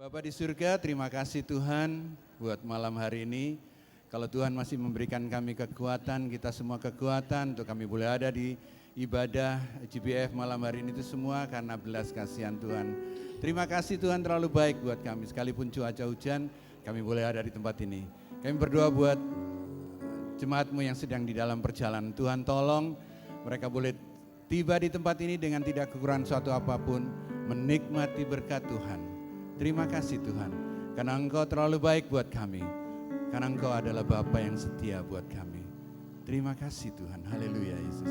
Bapa di surga, terima kasih Tuhan buat malam hari ini. Kalau Tuhan masih memberikan kami kekuatan, kita semua kekuatan untuk kami boleh ada di ibadah GBF malam hari ini itu semua karena belas kasihan Tuhan. Terima kasih Tuhan terlalu baik buat kami. Sekalipun cuaca hujan, kami boleh ada di tempat ini. Kami berdoa buat jemaat-Mu yang sedang di dalam perjalanan. Tuhan tolong mereka boleh tiba di tempat ini dengan tidak kekurangan suatu apapun, menikmati berkat Tuhan. Terima kasih Tuhan, karena Engkau terlalu baik buat kami. Karena Engkau adalah Bapa yang setia buat kami. Terima kasih Tuhan, haleluya Yesus.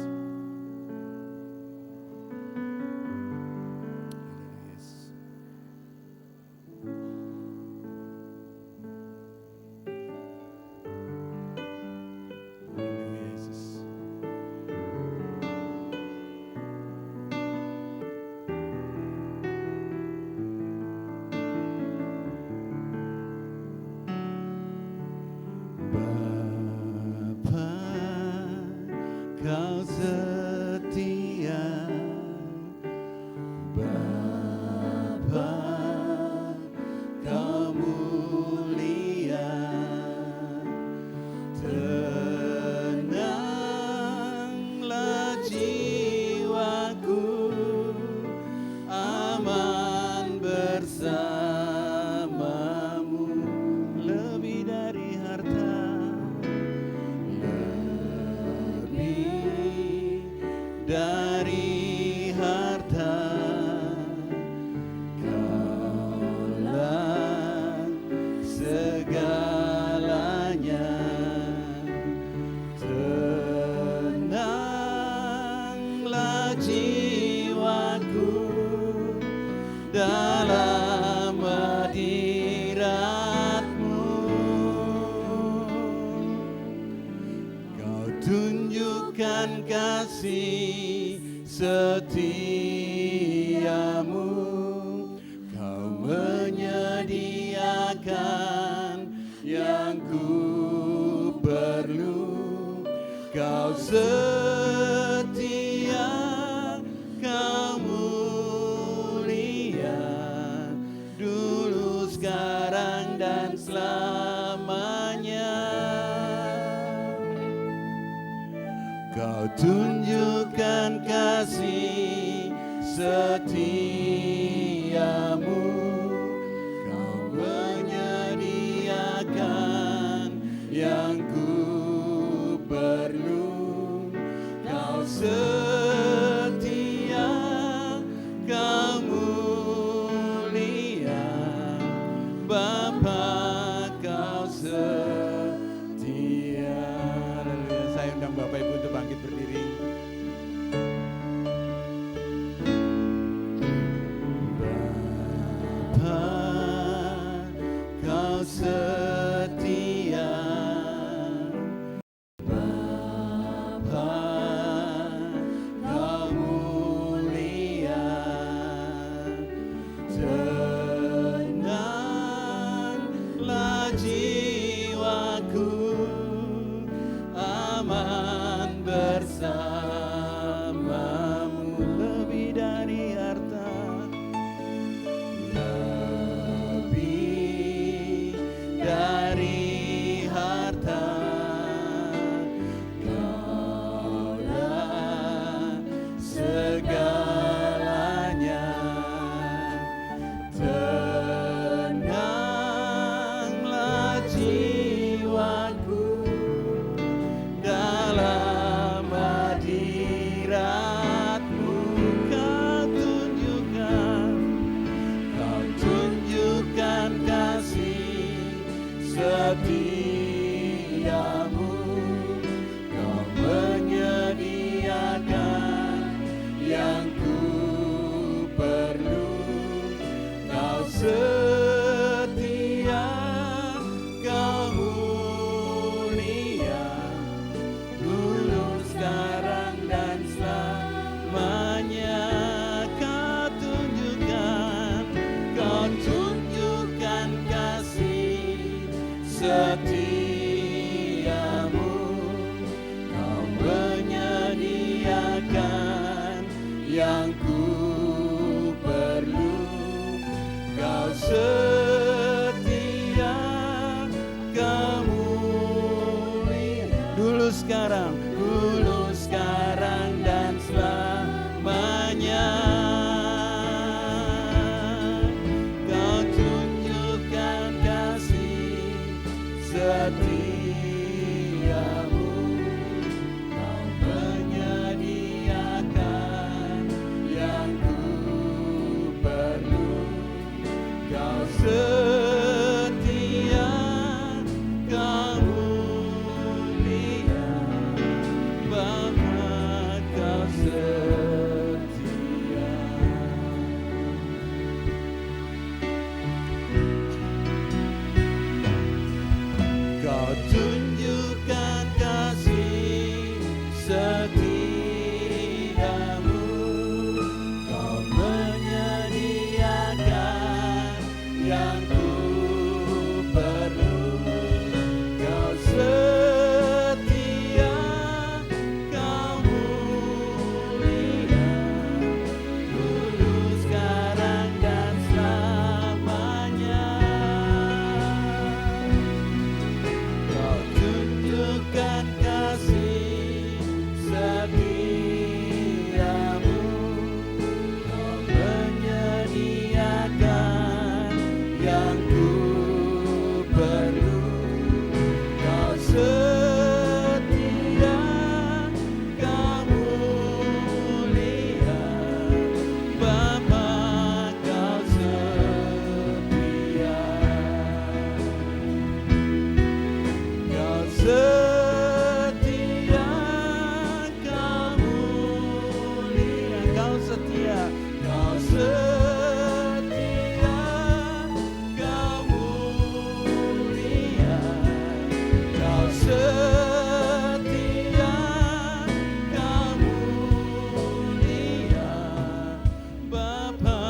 Kau setia, Bapa, Kau mulia, tenanglah jiwaku, aman bersamamu, lebih dari harta. Dari harta, Kaulah segalanya. Tenanglah jiwaku dalam hadirat-Mu. Kau tunjukkan kasih setiamu, Kau menyediakan yang ku perlu. Kau setia, Kau mulia, dulu, sekarang, dan selamanya. Kau tunjukkan kasih setiamu, Kau menyediakan yang ku perlu. Kau setia, Kau mulia, Bapa, Kau setia. Saya undang Bapak Ibu untuk bangkit berdiri. yang ku perlu. Kau setia, Kau mulia, Bapa, Kau setia. Kau setia, Kau mulia, Kau setia, Kau setia, Kau mulia, Kau setia, Kau mulia, Bapa,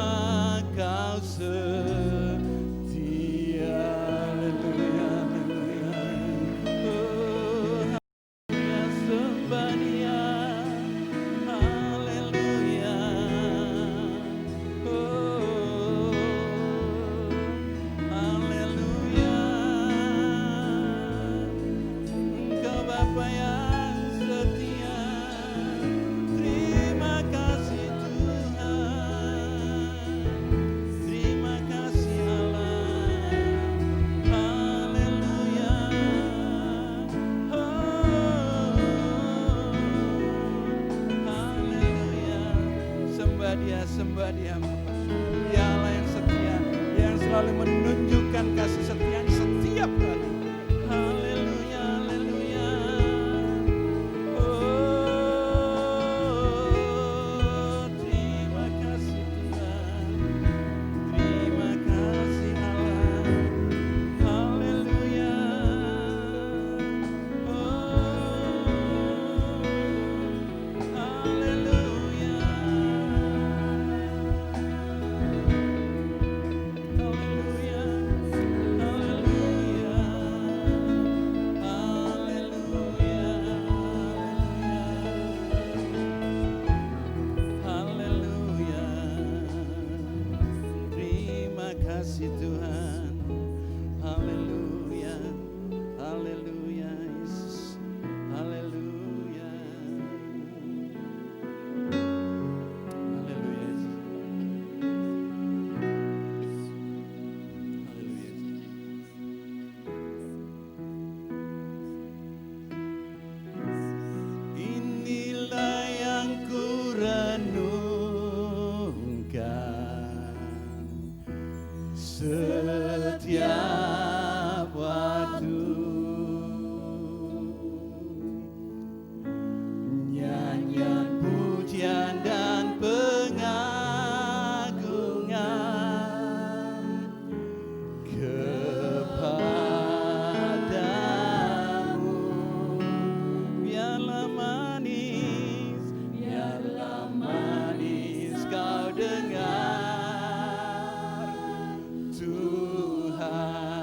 Kau setia. Haleluya, haleluya. Oh, haleluya, sembah Dia. Haleluya. Oh, haleluya. Engkau Bapa yang setia. Terima kasih Tuhan. Terima kasih Allah. Haleluya. Oh, haleluya. Sembah Dia, sembah Dia. Dia Allah yang setia, yang selalu menunjukkan kasih setia setiap hari. Haleluya, haleluya. Oh, terima kasih Tuhan. Terima kasih Allah. Haleluya. Oh, haleluya. Haleluya. Haleluya. Haleluya. Terima kasih Tuhan. Haleluya. Haleluya Yesus. Haleluya. Haleluya Yesus. Haleluya Yesus. Inilah yang ku renungkan setiap waktu. Nyanyian pujian dan pengagungan kepadamu. Biarlah manis kau dengar Tuhan.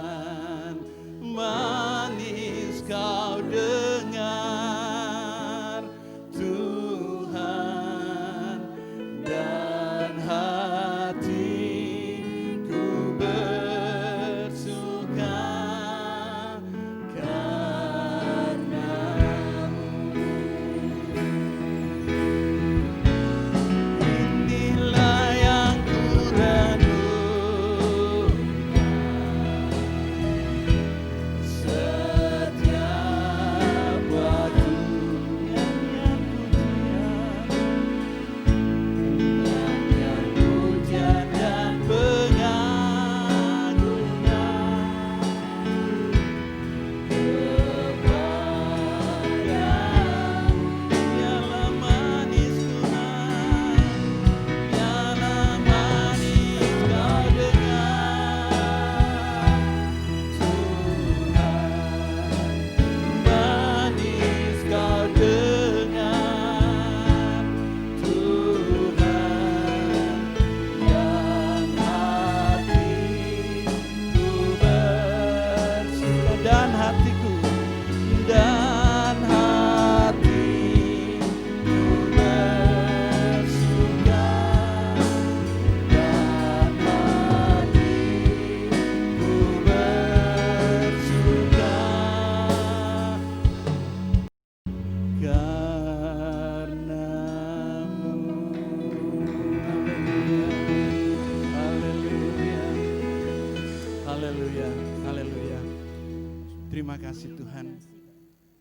Haleluya, haleluya. Terima kasih Tuhan.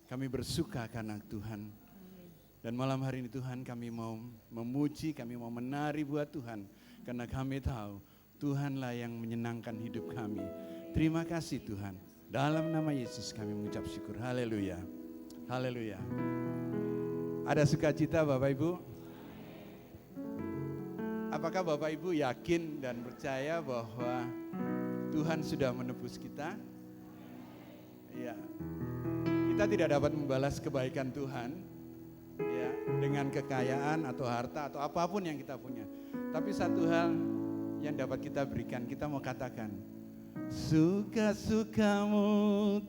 Kami bersuka karena Tuhan. Dan malam hari ini Tuhan kami mau memuji, kami mau menari buat Tuhan. Karena kami tahu Tuhanlah yang menyenangkan hidup kami. Terima kasih Tuhan. Dalam nama Yesus kami mengucap syukur. Haleluya. Haleluya. Ada sukacita Bapak Ibu? Apakah Bapak Ibu yakin dan percaya bahwa Tuhan sudah menebus kita? Ya. Kita tidak dapat membalas kebaikan Tuhan ya, dengan kekayaan atau harta atau apapun yang kita punya. Tapi satu hal yang dapat kita berikan, kita mau katakan, suka-sukamu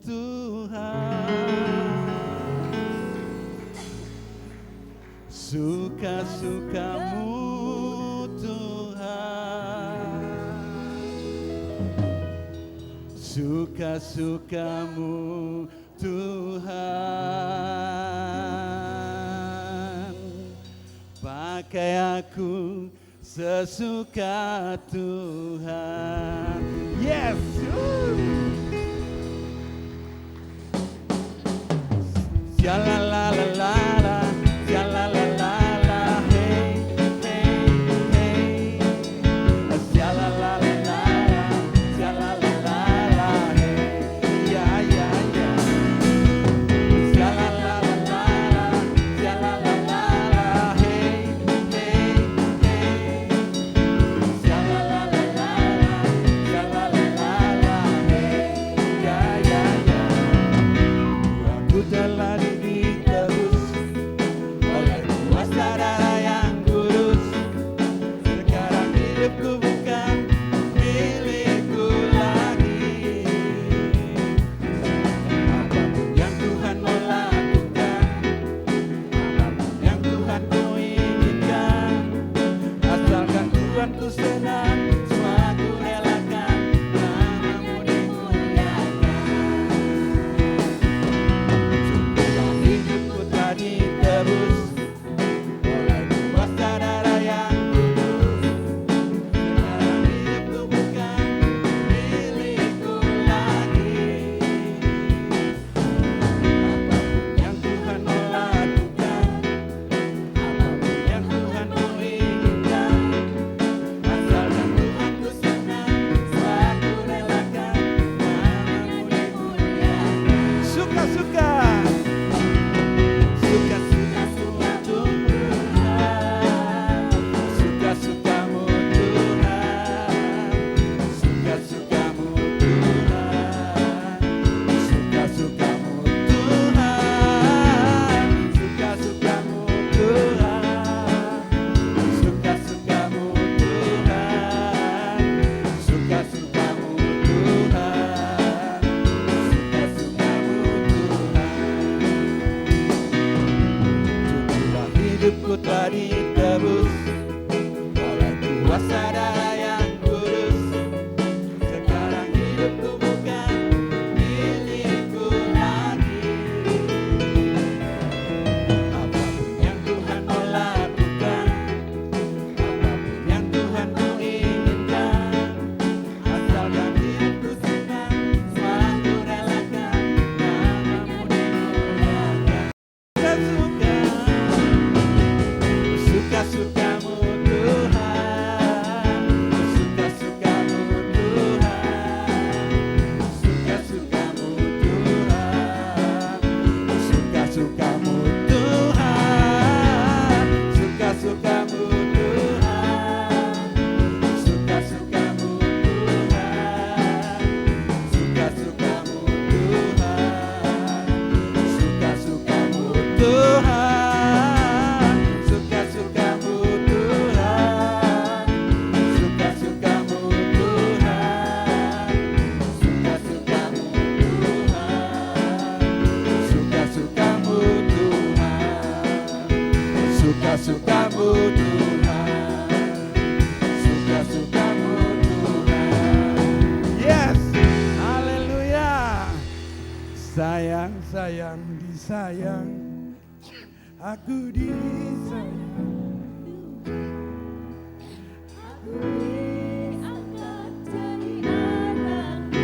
Tuhan, suka-sukamu Tuhan, suka-sukamu Tuhan, pakai aku sesuka Tuhan. Yes. Shalalalalala, shalalalala, hey, hey, hey. Shalalalala, shalalalala, hey, ya, ya, ya. Shalalalala, shalalalala, hey, hey, hey. Shalalalala, shalalalala, hey, ya, ya, ya. Aku telah ditebus oleh kuasa darah yang kudus. Sekarang hidupku bukan milikku lagi. Apapun yang Tuhan mau lakukan, apapun yang Tuhan mau inginkan, asalkan Tuhan ku senang, semua ku relakan, namamu dimuliakan. Sungguhlah hidupku telah ditebus oleh kuasa darah yang kudus. Sekarang hidupku bukan milikku lagi. Apapun yang Tuhan mau lakukan, apapun yang Tuhan mau inginkan, asalkan Tuhan ku senang, semua ku relakan, namamu dimuliakan. Suka-suka, suka-sukamu Tuhan, suka-sukamu Tuhan, suka-sukamu Tuhan, suka-sukamu Tuhan, suka-sukamu Tuhan, suka-sukamu Tuhan, suka-sukamu Tuhan, suka-sukamu Tuhan. Sungguhlah hidupku telah ditebus oleh kuasa darah yang kudus. Sekarang hidupku bukan milikku lagi. Apapun yang Tuhan mau lakukan, apapun yang Tuhan mau inginkan, asalkan hidupku senang, semua ku relakan, namamu dimuliakan. Suka-sukamu Tuhan, suka-sukamu Tuhan, suka-sukamu Tuhan, suka-sukamu Tuhan, suka-sukamu Tuhan, suka-sukamu Tuhan, suka-sukamu Tuhan, suka-sukamu Tuhan, suka-sukamu Tuhan, suka-sukamu Tuhan, suka-sukamu Tuhan, suka-sukamu Tuhan, suka-sukamu Tuhan. Yes, haleluya. Sayang, sayang, disayang, aku disayang. Aku diangkat jadi anak.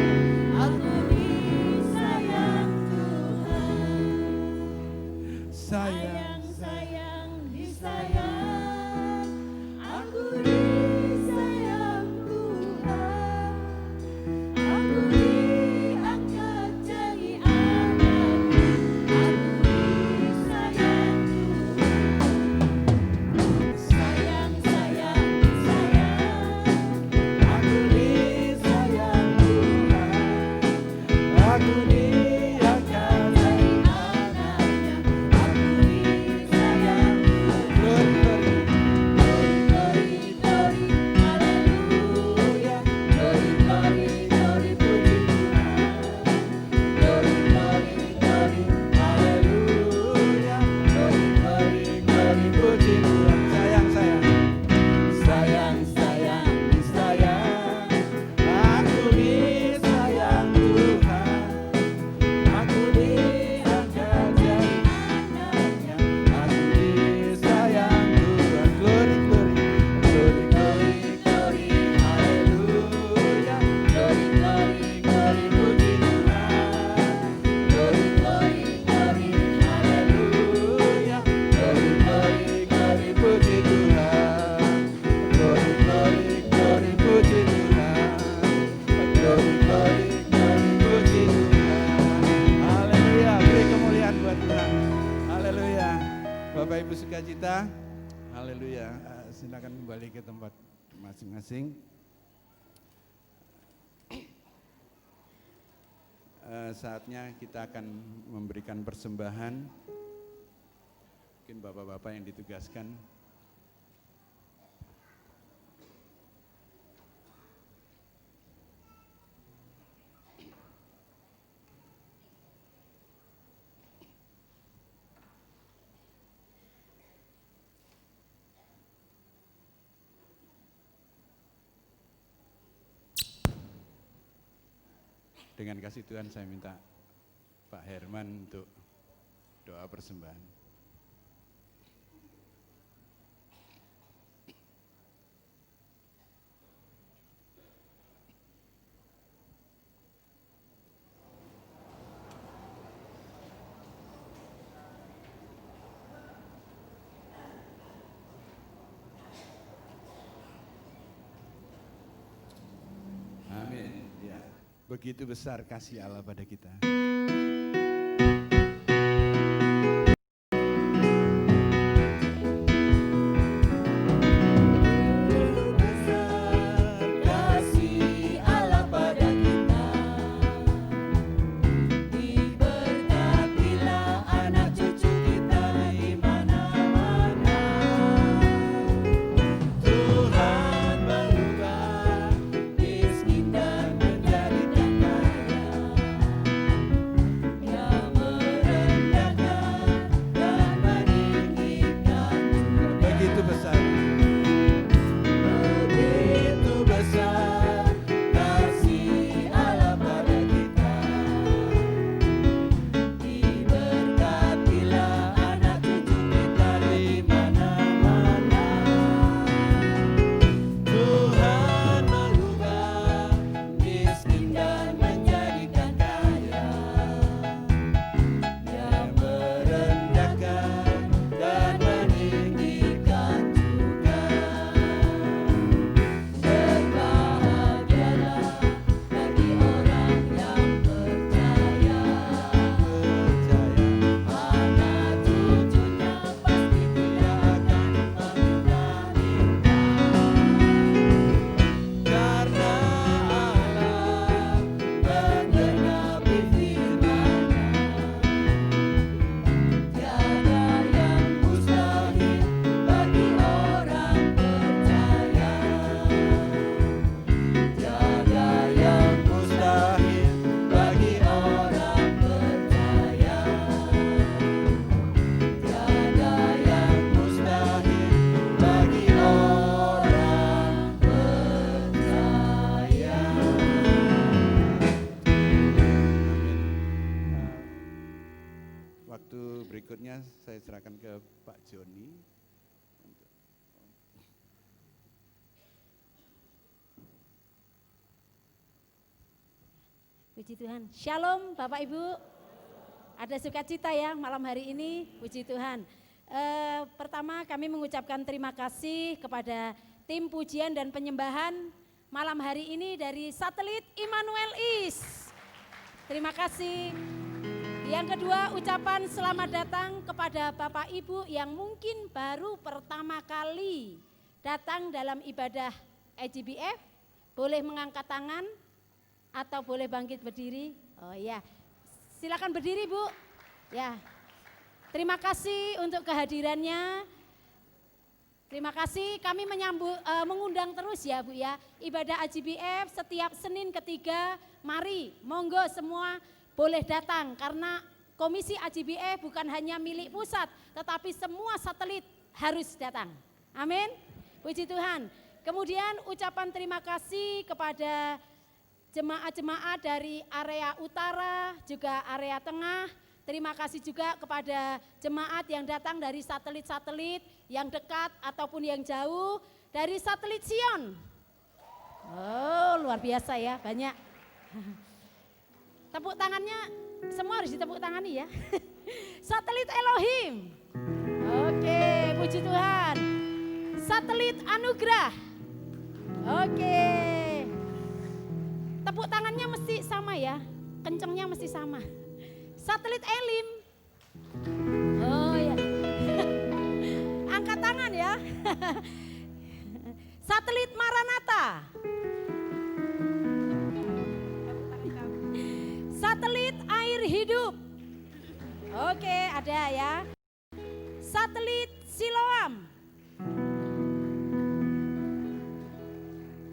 sukacita. Haleluya. Silakan kembali ke tempat masing-masing. Saatnya kita akan memberikan persembahan. Mungkin bapak-bapak yang ditugaskan. Dengan kasih Tuhan saya minta Pak Herman untuk doa persembahan. Amin. Ya. Begitu besar kasih Allah pada kita. Berikutnya saya serahkan ke Pak Joni. Puji Tuhan. Shalom Bapak Ibu. Ada sukacita ya malam hari ini. Puji Tuhan. Pertama kami mengucapkan terima kasih kepada tim pujian dan penyembahan malam hari ini dari satelit Immanuel East. Terima kasih. Yang kedua, ucapan selamat datang kepada Bapak Ibu yang mungkin baru pertama kali datang dalam ibadah IGBF. Boleh mengangkat tangan atau boleh bangkit berdiri. Oh ya, silakan berdiri Bu. Ya, terima kasih untuk kehadirannya. Terima kasih, kami mengundang terus ya Bu ya. Ibadah IGBF setiap Senin ketiga, mari monggo semua boleh datang karena komisi IGBF bukan hanya milik pusat tetapi semua satelit harus datang. Amin. Puji Tuhan. Kemudian ucapan terima kasih kepada jemaat-jemaat dari area utara juga area tengah. Terima kasih juga kepada jemaat yang datang dari satelit-satelit yang dekat ataupun yang jauh dari satelit Sion. Oh, luar biasa ya, banyak. Tepuk tangannya semua harus ditepuk tangani ya. Satelit Elohim. Oke, puji Tuhan. Satelit Anugerah. Oke. Tepuk tangannya mesti sama ya. Kencengnya mesti sama. Satelit Elim. Oh ya. Satelit Maranatha. Satelit Air Hidup. Oke, ada ya. Satelit Siloam.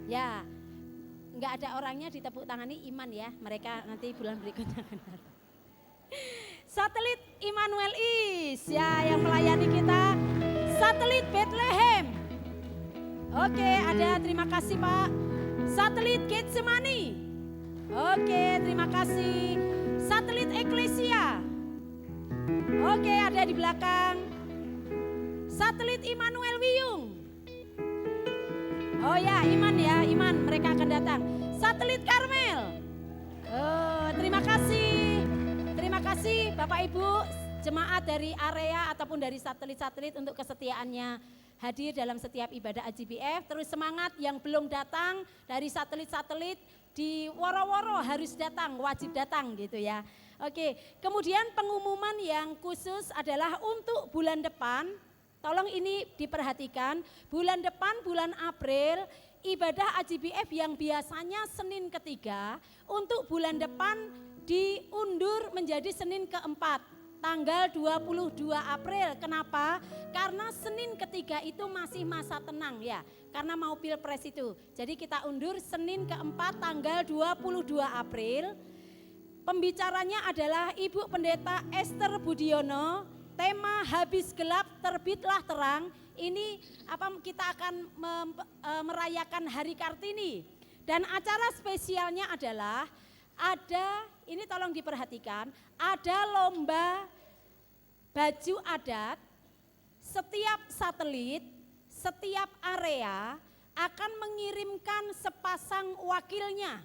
Ya, nggak ada orangnya ditepuk tangani Iman ya. Mereka nanti bulan berikutnya. Satelit Immanuel Is ya yang melayani kita. Satelit Bethlehem. Oke, ada, terima kasih Pak. Satelit Getsemani. Oke, terima kasih. Satelit Eklesia. Oke, ada di belakang. Satelit Immanuel Wiyung. Oh ya, Iman ya, Iman, mereka akan datang. Satelit Karmel. Oh, terima kasih. Terima kasih Bapak Ibu, jemaat dari area ataupun dari satelit-satelit untuk kesetiaannya hadir dalam setiap ibadah AJBF. Terus semangat yang belum datang dari satelit-satelit di woro-woro harus datang, wajib datang gitu ya. Oke, kemudian pengumuman yang khusus adalah untuk bulan depan. Tolong ini diperhatikan, bulan depan bulan April ibadah AJBF yang biasanya Senin ketiga untuk bulan depan diundur menjadi Senin keempat. Tanggal 22 April, kenapa? Karena Senin ketiga itu masih masa tenang ya, karena mau pilpres itu. Jadi kita undur Senin keempat tanggal 22 April. Pembicaranya adalah Ibu Pendeta Esther Budiono, tema habis gelap terbitlah terang. Ini kita akan merayakan Hari Kartini. Dan acara spesialnya adalah ini tolong diperhatikan, ada lomba baju adat. Setiap satelit, setiap area akan mengirimkan sepasang wakilnya.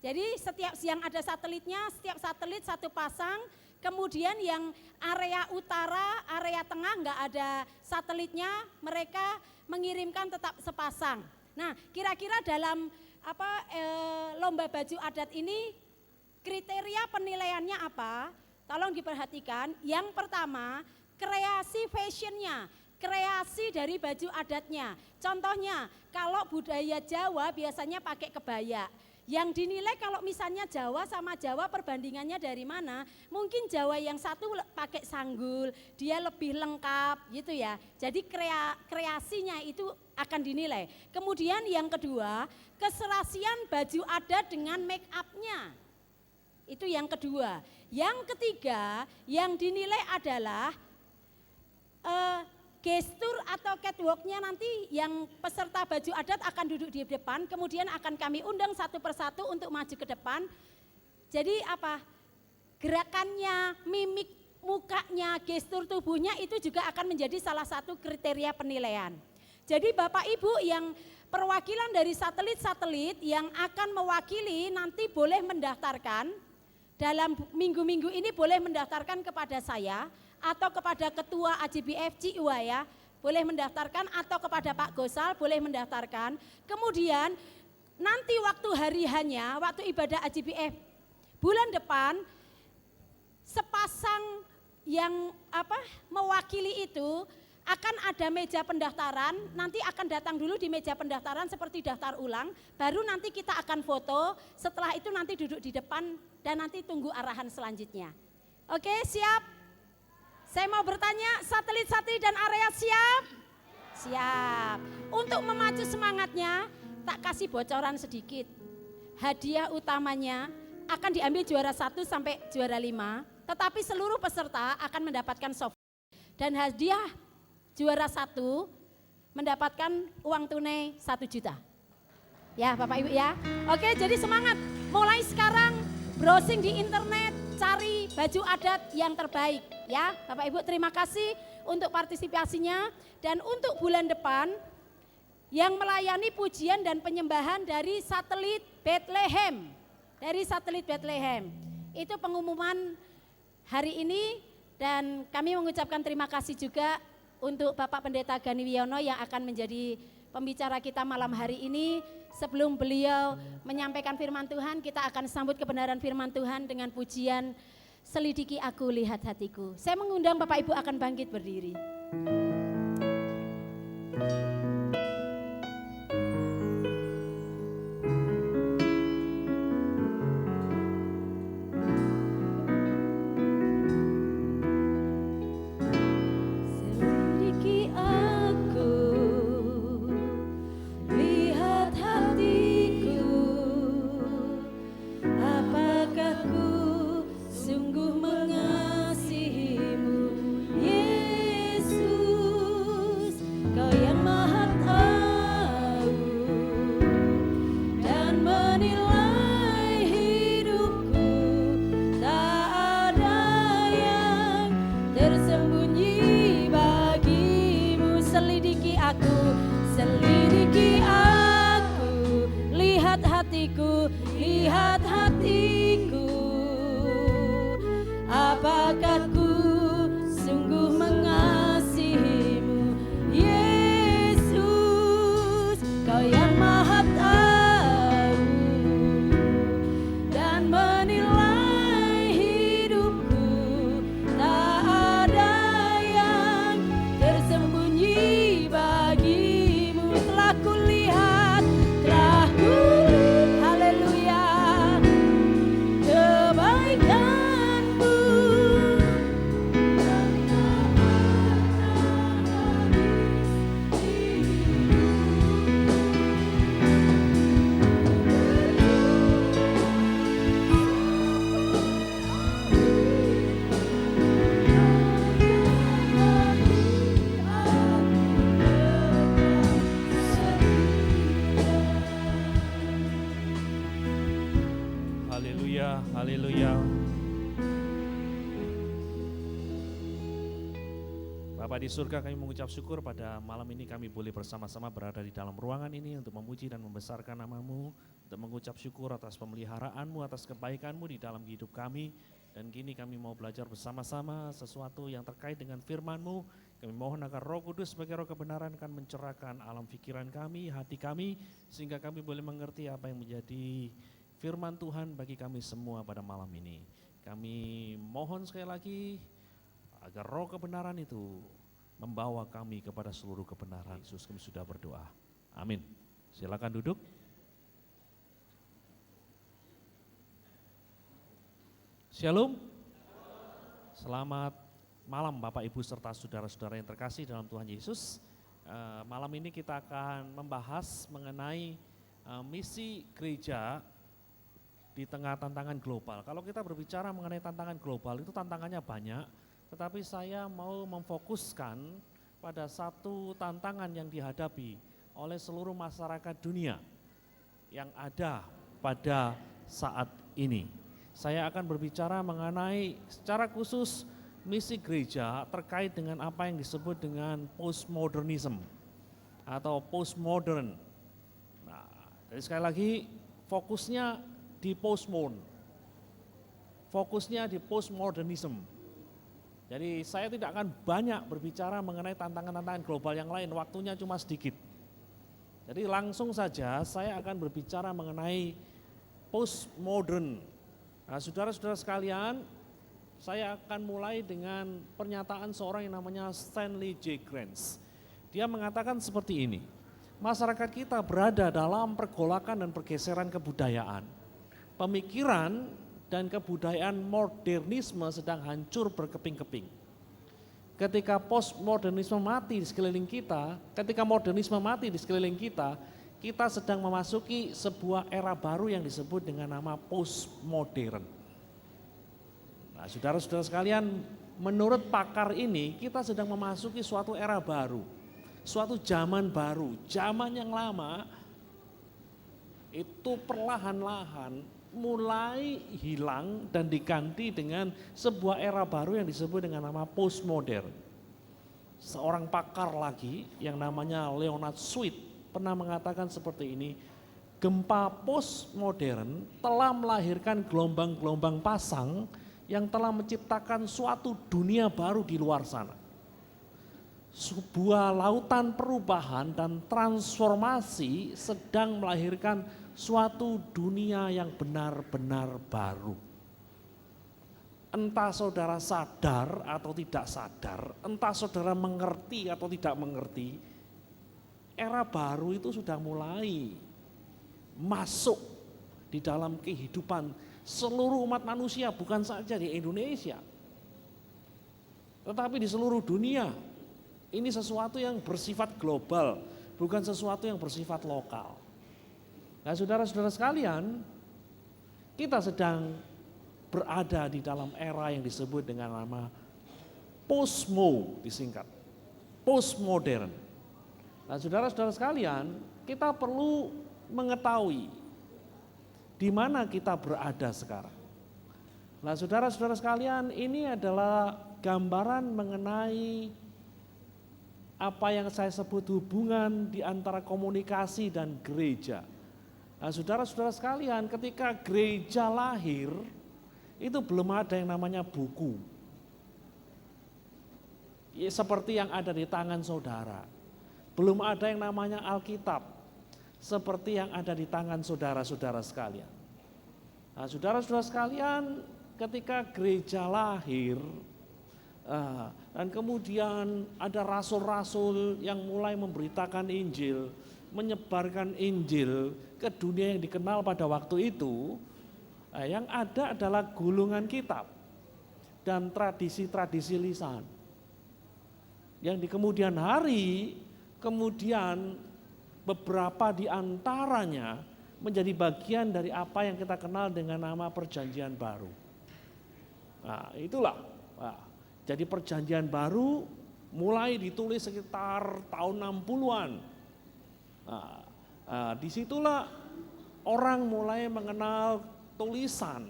Jadi setiap siang ada satelitnya, setiap satelit satu pasang. Kemudian yang area utara, area tengah enggak ada satelitnya, mereka mengirimkan tetap sepasang. Nah, kira-kira dalam lomba baju adat ini kriteria penilaiannya apa? Tolong diperhatikan. Yang pertama, kreasi fashionnya, kreasi dari baju adatnya. Contohnya, kalau budaya Jawa biasanya pakai kebaya. Yang dinilai kalau misalnya Jawa sama Jawa perbandingannya dari mana? Mungkin Jawa yang satu pakai sanggul, dia lebih lengkap gitu ya. Jadi kreasinya itu akan dinilai. Kemudian yang kedua, keserasian baju adat dengan make up-nya. Itu yang kedua. Yang ketiga, yang dinilai adalah gestur atau catwalk-nya nanti yang peserta baju adat akan duduk di depan, kemudian akan kami undang satu persatu untuk maju ke depan. Jadi gerakannya, mimik mukanya, gestur tubuhnya itu juga akan menjadi salah satu kriteria penilaian. Jadi Bapak Ibu yang perwakilan dari satelit-satelit yang akan mewakili nanti boleh mendaftarkan, dalam minggu-minggu ini boleh mendaftarkan kepada saya, atau kepada Ketua AJBF Ciuaya boleh mendaftarkan, atau kepada Pak Gosal boleh mendaftarkan. Kemudian nanti waktu hari hanya, waktu ibadah AJBF bulan depan, sepasang yang mewakili itu akan ada meja pendaftaran, nanti akan datang dulu di meja pendaftaran seperti daftar ulang, baru nanti kita akan foto, setelah itu nanti duduk di depan dan nanti tunggu arahan selanjutnya. Oke, siap? Saya mau bertanya, satelit-satelit dan area siap? Siap. Untuk memacu semangatnya, tak kasih bocoran sedikit. Hadiah utamanya akan diambil juara 1 sampai juara 5, tetapi seluruh peserta akan mendapatkan soft. Dan hadiah juara 1 mendapatkan uang tunai 1 juta. Ya Bapak Ibu ya. Oke, jadi semangat. Mulai sekarang browsing di internet, cari baju adat yang terbaik ya. Bapak Ibu terima kasih untuk partisipasinya. Dan untuk bulan depan yang melayani pujian dan penyembahan dari satelit Bethlehem. Dari satelit Bethlehem. Itu pengumuman hari ini dan kami mengucapkan terima kasih juga untuk Bapak Pendeta Gani Wiono yang akan menjadi pembicara kita malam hari ini. Sebelum beliau menyampaikan firman Tuhan, kita akan sambut kebenaran firman Tuhan dengan pujian Selidiki Aku Lihat Hatiku. Saya mengundang Bapak Ibu akan bangkit berdiri. Selidiki aku, lihat hatiku, apakah ku sungguh mengasihimu, Yesus, Kau yang Maha Tahu dan menilai hidupku, tak ada yang tersembunyi bagimu. Selidiki aku, lihat hatiku, apakah ku sungguh mengasihimu, Yesus, Kau yang Maha Tahu dan menilai hidupku, tak ada yang tersembunyi bagimu. Telah kulihat, haleluya, kebaikanmu yang tak pernah Haleluya, haleluya. Bapa di surga, kami mengucap syukur pada malam ini kami boleh bersama-sama berada di dalam ruangan ini untuk memuji dan membesarkan nama-Mu, untuk mengucap syukur atas pemeliharaan-Mu, atas kebaikan-Mu di dalam hidup kami. Dan kini kami mau belajar bersama-sama sesuatu yang terkait dengan firman-Mu. Kami mohon agar Roh Kudus sebagai Roh kebenaran akan mencerahkan alam pikiran kami, hati kami, sehingga kami boleh mengerti apa yang menjadi firman Tuhan bagi kami semua pada malam ini. Kami mohon sekali lagi agar Roh kebenaran itu membawa kami kepada seluruh kebenaran. Yesus, kami sudah berdoa. Amin. Silakan duduk. Shalom. Selamat malam Bapak Ibu serta saudara-saudara yang terkasih dalam Tuhan Yesus. Malam ini kita akan membahas mengenai misi gereja di tengah tantangan global. Kalau kita berbicara mengenai tantangan global, itu tantangannya banyak, tetapi saya mau memfokuskan pada satu tantangan yang dihadapi oleh seluruh masyarakat dunia yang ada pada saat ini. Saya akan berbicara mengenai secara khusus misi gereja terkait dengan apa yang disebut dengan postmodernism atau postmodern. Nah, jadi sekali lagi fokusnya di postmodernism. Jadi saya tidak akan banyak berbicara mengenai tantangan-tantangan global yang lain, waktunya cuma sedikit. Jadi langsung saja saya akan berbicara mengenai postmodern. Nah, saudara-saudara sekalian, saya akan mulai dengan pernyataan seorang yang namanya Stanley J. Grants. Dia mengatakan seperti ini, masyarakat kita berada dalam pergolakan dan pergeseran kebudayaan. Pemikiran dan kebudayaan modernisme sedang hancur berkeping-keping. Ketika postmodernisme mati di sekeliling kita, ketika modernisme mati di sekeliling kita, kita sedang memasuki sebuah era baru yang disebut dengan nama postmodern. Nah, saudara-saudara sekalian, menurut pakar ini kita sedang memasuki suatu era baru, suatu zaman baru. Zaman yang lama itu perlahan-lahan mulai hilang dan diganti dengan sebuah era baru yang disebut dengan nama postmodern. Seorang pakar lagi yang namanya Leonard Sweet pernah mengatakan seperti ini, gempa postmodern telah melahirkan gelombang-gelombang pasang yang telah menciptakan suatu dunia baru di luar sana. Sebuah lautan perubahan dan transformasi sedang melahirkan suatu dunia yang benar-benar baru. Entah saudara sadar atau tidak sadar, entah saudara mengerti atau tidak mengerti, Era baru itu sudah mulai masuk di dalam kehidupan seluruh umat manusia, bukan saja di Indonesia, tetapi di seluruh dunia. Ini sesuatu yang bersifat global, bukan sesuatu yang bersifat lokal. Nah, saudara-saudara sekalian, kita sedang berada di dalam era yang disebut dengan nama postmo, disingkat, postmodern. Nah, saudara-saudara sekalian, kita perlu mengetahui di mana kita berada sekarang. Nah, saudara-saudara sekalian, ini adalah gambaran mengenai apa yang saya sebut hubungan di antara komunikasi dan gereja. Nah, saudara-saudara sekalian, ketika gereja lahir, itu belum ada yang namanya buku. Ya, seperti yang ada di tangan saudara. Belum ada yang namanya Alkitab, seperti yang ada di tangan saudara-saudara sekalian. Nah, saudara-saudara sekalian, ketika gereja lahir, dan kemudian ada rasul-rasul yang mulai memberitakan Injil, menyebarkan Injil ke dunia yang dikenal pada waktu itu, yang ada adalah gulungan kitab dan tradisi-tradisi lisan. Yang di kemudian hari, kemudian beberapa di antaranya menjadi bagian dari apa yang kita kenal dengan nama Perjanjian Baru. Nah, itulah. Nah, jadi Perjanjian Baru mulai ditulis sekitar tahun 60-an. Nah, disitulah orang mulai mengenal tulisan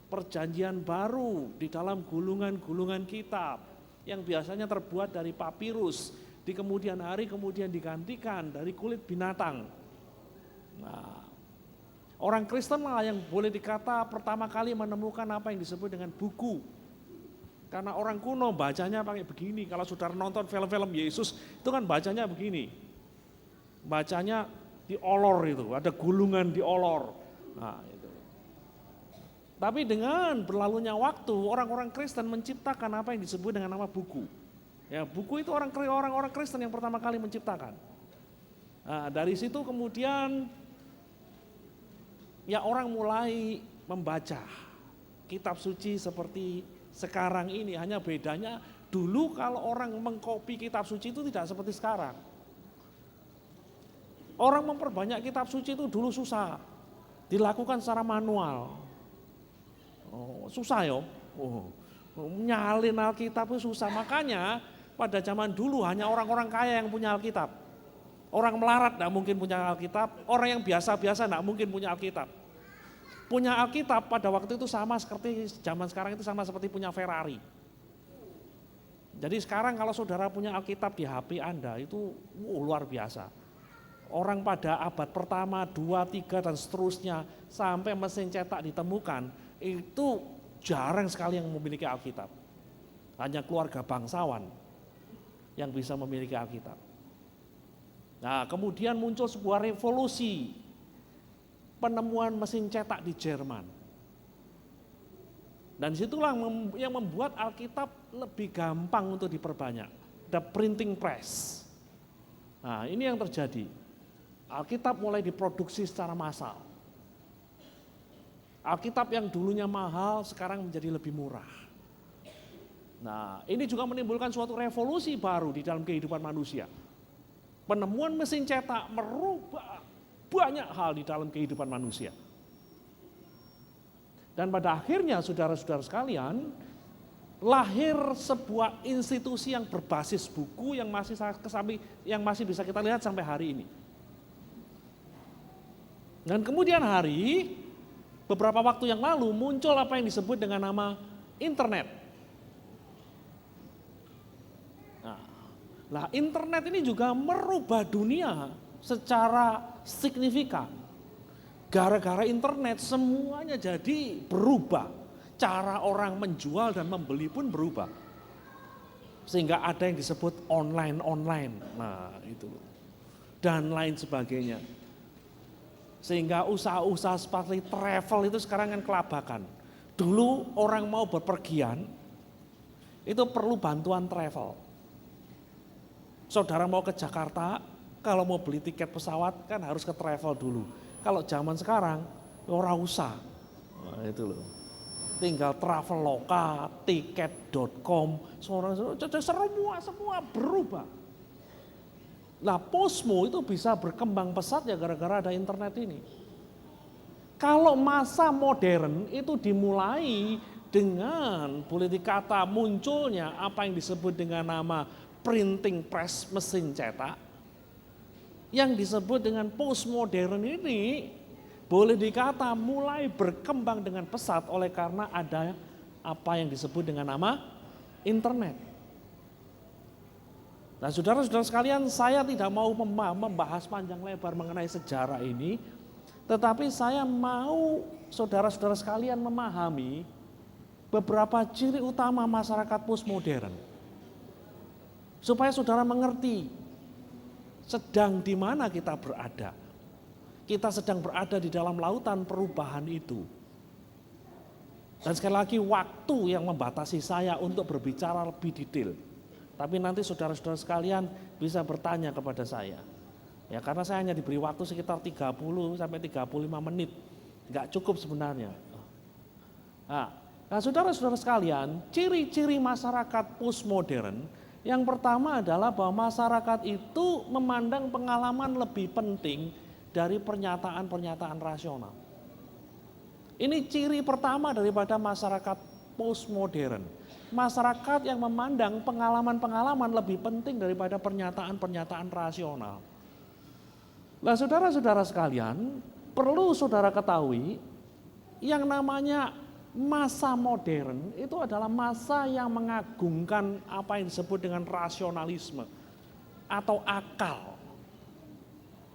Perjanjian Baru di dalam gulungan-gulungan kitab yang biasanya terbuat dari papirus, di kemudian hari kemudian digantikan dari kulit binatang. Nah, orang Kristen lah yang boleh dikata pertama kali menemukan apa yang disebut dengan buku. Karena orang kuno bacanya pakai begini. Kalau saudara nonton film-film Yesus itu kan bacanya begini. Bacanya diolor itu, ada gulungan diolor. Nah, itu. Tapi dengan berlalunya waktu, orang-orang Kristen menciptakan apa yang disebut dengan nama buku. Ya, buku itu orang-orang Kristen yang pertama kali menciptakan. Nah, dari situ kemudian ya orang mulai membaca kitab suci seperti sekarang ini. Hanya bedanya dulu kalau orang mengkopi kitab suci itu tidak seperti sekarang. Orang memperbanyak kitab suci itu dulu susah, dilakukan secara manual. Susah ya, nyalin Alkitab itu susah. Makanya pada zaman dulu hanya orang-orang kaya yang punya Alkitab. Orang melarat tidak mungkin punya Alkitab, orang yang biasa-biasa tidak mungkin punya Alkitab. Punya Alkitab pada waktu itu sama seperti zaman sekarang itu sama seperti punya Ferrari. Jadi sekarang kalau saudara punya Alkitab di HP Anda itu luar biasa. Orang pada abad pertama, 2, 3 dan seterusnya sampai mesin cetak ditemukan, itu jarang sekali yang memiliki Alkitab. Hanya keluarga bangsawan yang bisa memiliki Alkitab. Nah, kemudian muncul sebuah revolusi, penemuan mesin cetak di Jerman. Dan disitulah yang membuat Alkitab lebih gampang untuk diperbanyak. The printing press. Nah, ini yang terjadi. Alkitab mulai diproduksi secara massal. Alkitab yang dulunya mahal sekarang menjadi lebih murah. Nah, ini juga menimbulkan suatu revolusi baru di dalam kehidupan manusia. Penemuan mesin cetak merubah banyak hal di dalam kehidupan manusia. Dan pada akhirnya saudara-saudara sekalian, lahir sebuah institusi yang berbasis buku yang masih bisa kita lihat sampai hari ini. Dan kemudian beberapa waktu yang lalu muncul apa yang disebut dengan nama internet. Nah, internet ini juga merubah dunia secara signifikan. Gara-gara internet semuanya jadi berubah. Cara orang menjual dan membeli pun berubah. Sehingga ada yang disebut online. Nah, itu. Dan lain sebagainya. Sehingga usaha-usaha seperti travel itu sekarang kan kelabakan. Dulu orang mau berpergian, itu perlu bantuan travel. Saudara mau ke Jakarta, kalau mau beli tiket pesawat kan harus ke travel dulu. Kalau zaman sekarang, ora usah. Nah, itu loh. Tinggal Traveloka, tiket.com, semua berubah. Nah, Postmo itu bisa berkembang pesat ya gara-gara ada internet ini. Kalau masa modern itu dimulai dengan boleh dikata munculnya apa yang disebut dengan nama printing press, mesin cetak. Yang disebut dengan postmodern ini boleh dikata mulai berkembang dengan pesat oleh karena ada apa yang disebut dengan nama internet. Nah, saudara-saudara sekalian, saya tidak mau membahas panjang lebar mengenai sejarah ini, tetapi saya mau saudara-saudara sekalian memahami beberapa ciri utama masyarakat postmodern. Supaya saudara mengerti sedang di mana kita berada. Kita sedang berada di dalam lautan perubahan itu. Dan sekali lagi waktu yang membatasi saya untuk berbicara lebih detail. Tapi nanti saudara-saudara sekalian bisa bertanya kepada saya. Ya, karena saya hanya diberi waktu sekitar 30 sampai 35 menit. Enggak cukup sebenarnya. Nah, saudara-saudara sekalian, ciri-ciri masyarakat postmodern yang pertama adalah bahwa masyarakat itu memandang pengalaman lebih penting dari pernyataan-pernyataan rasional. Ini ciri pertama daripada masyarakat postmodern. Masyarakat yang memandang pengalaman-pengalaman lebih penting daripada pernyataan-pernyataan rasional. Nah, saudara-saudara sekalian, perlu saudara ketahui yang namanya masa modern itu adalah masa yang mengagungkan apa yang disebut dengan rasionalisme atau akal.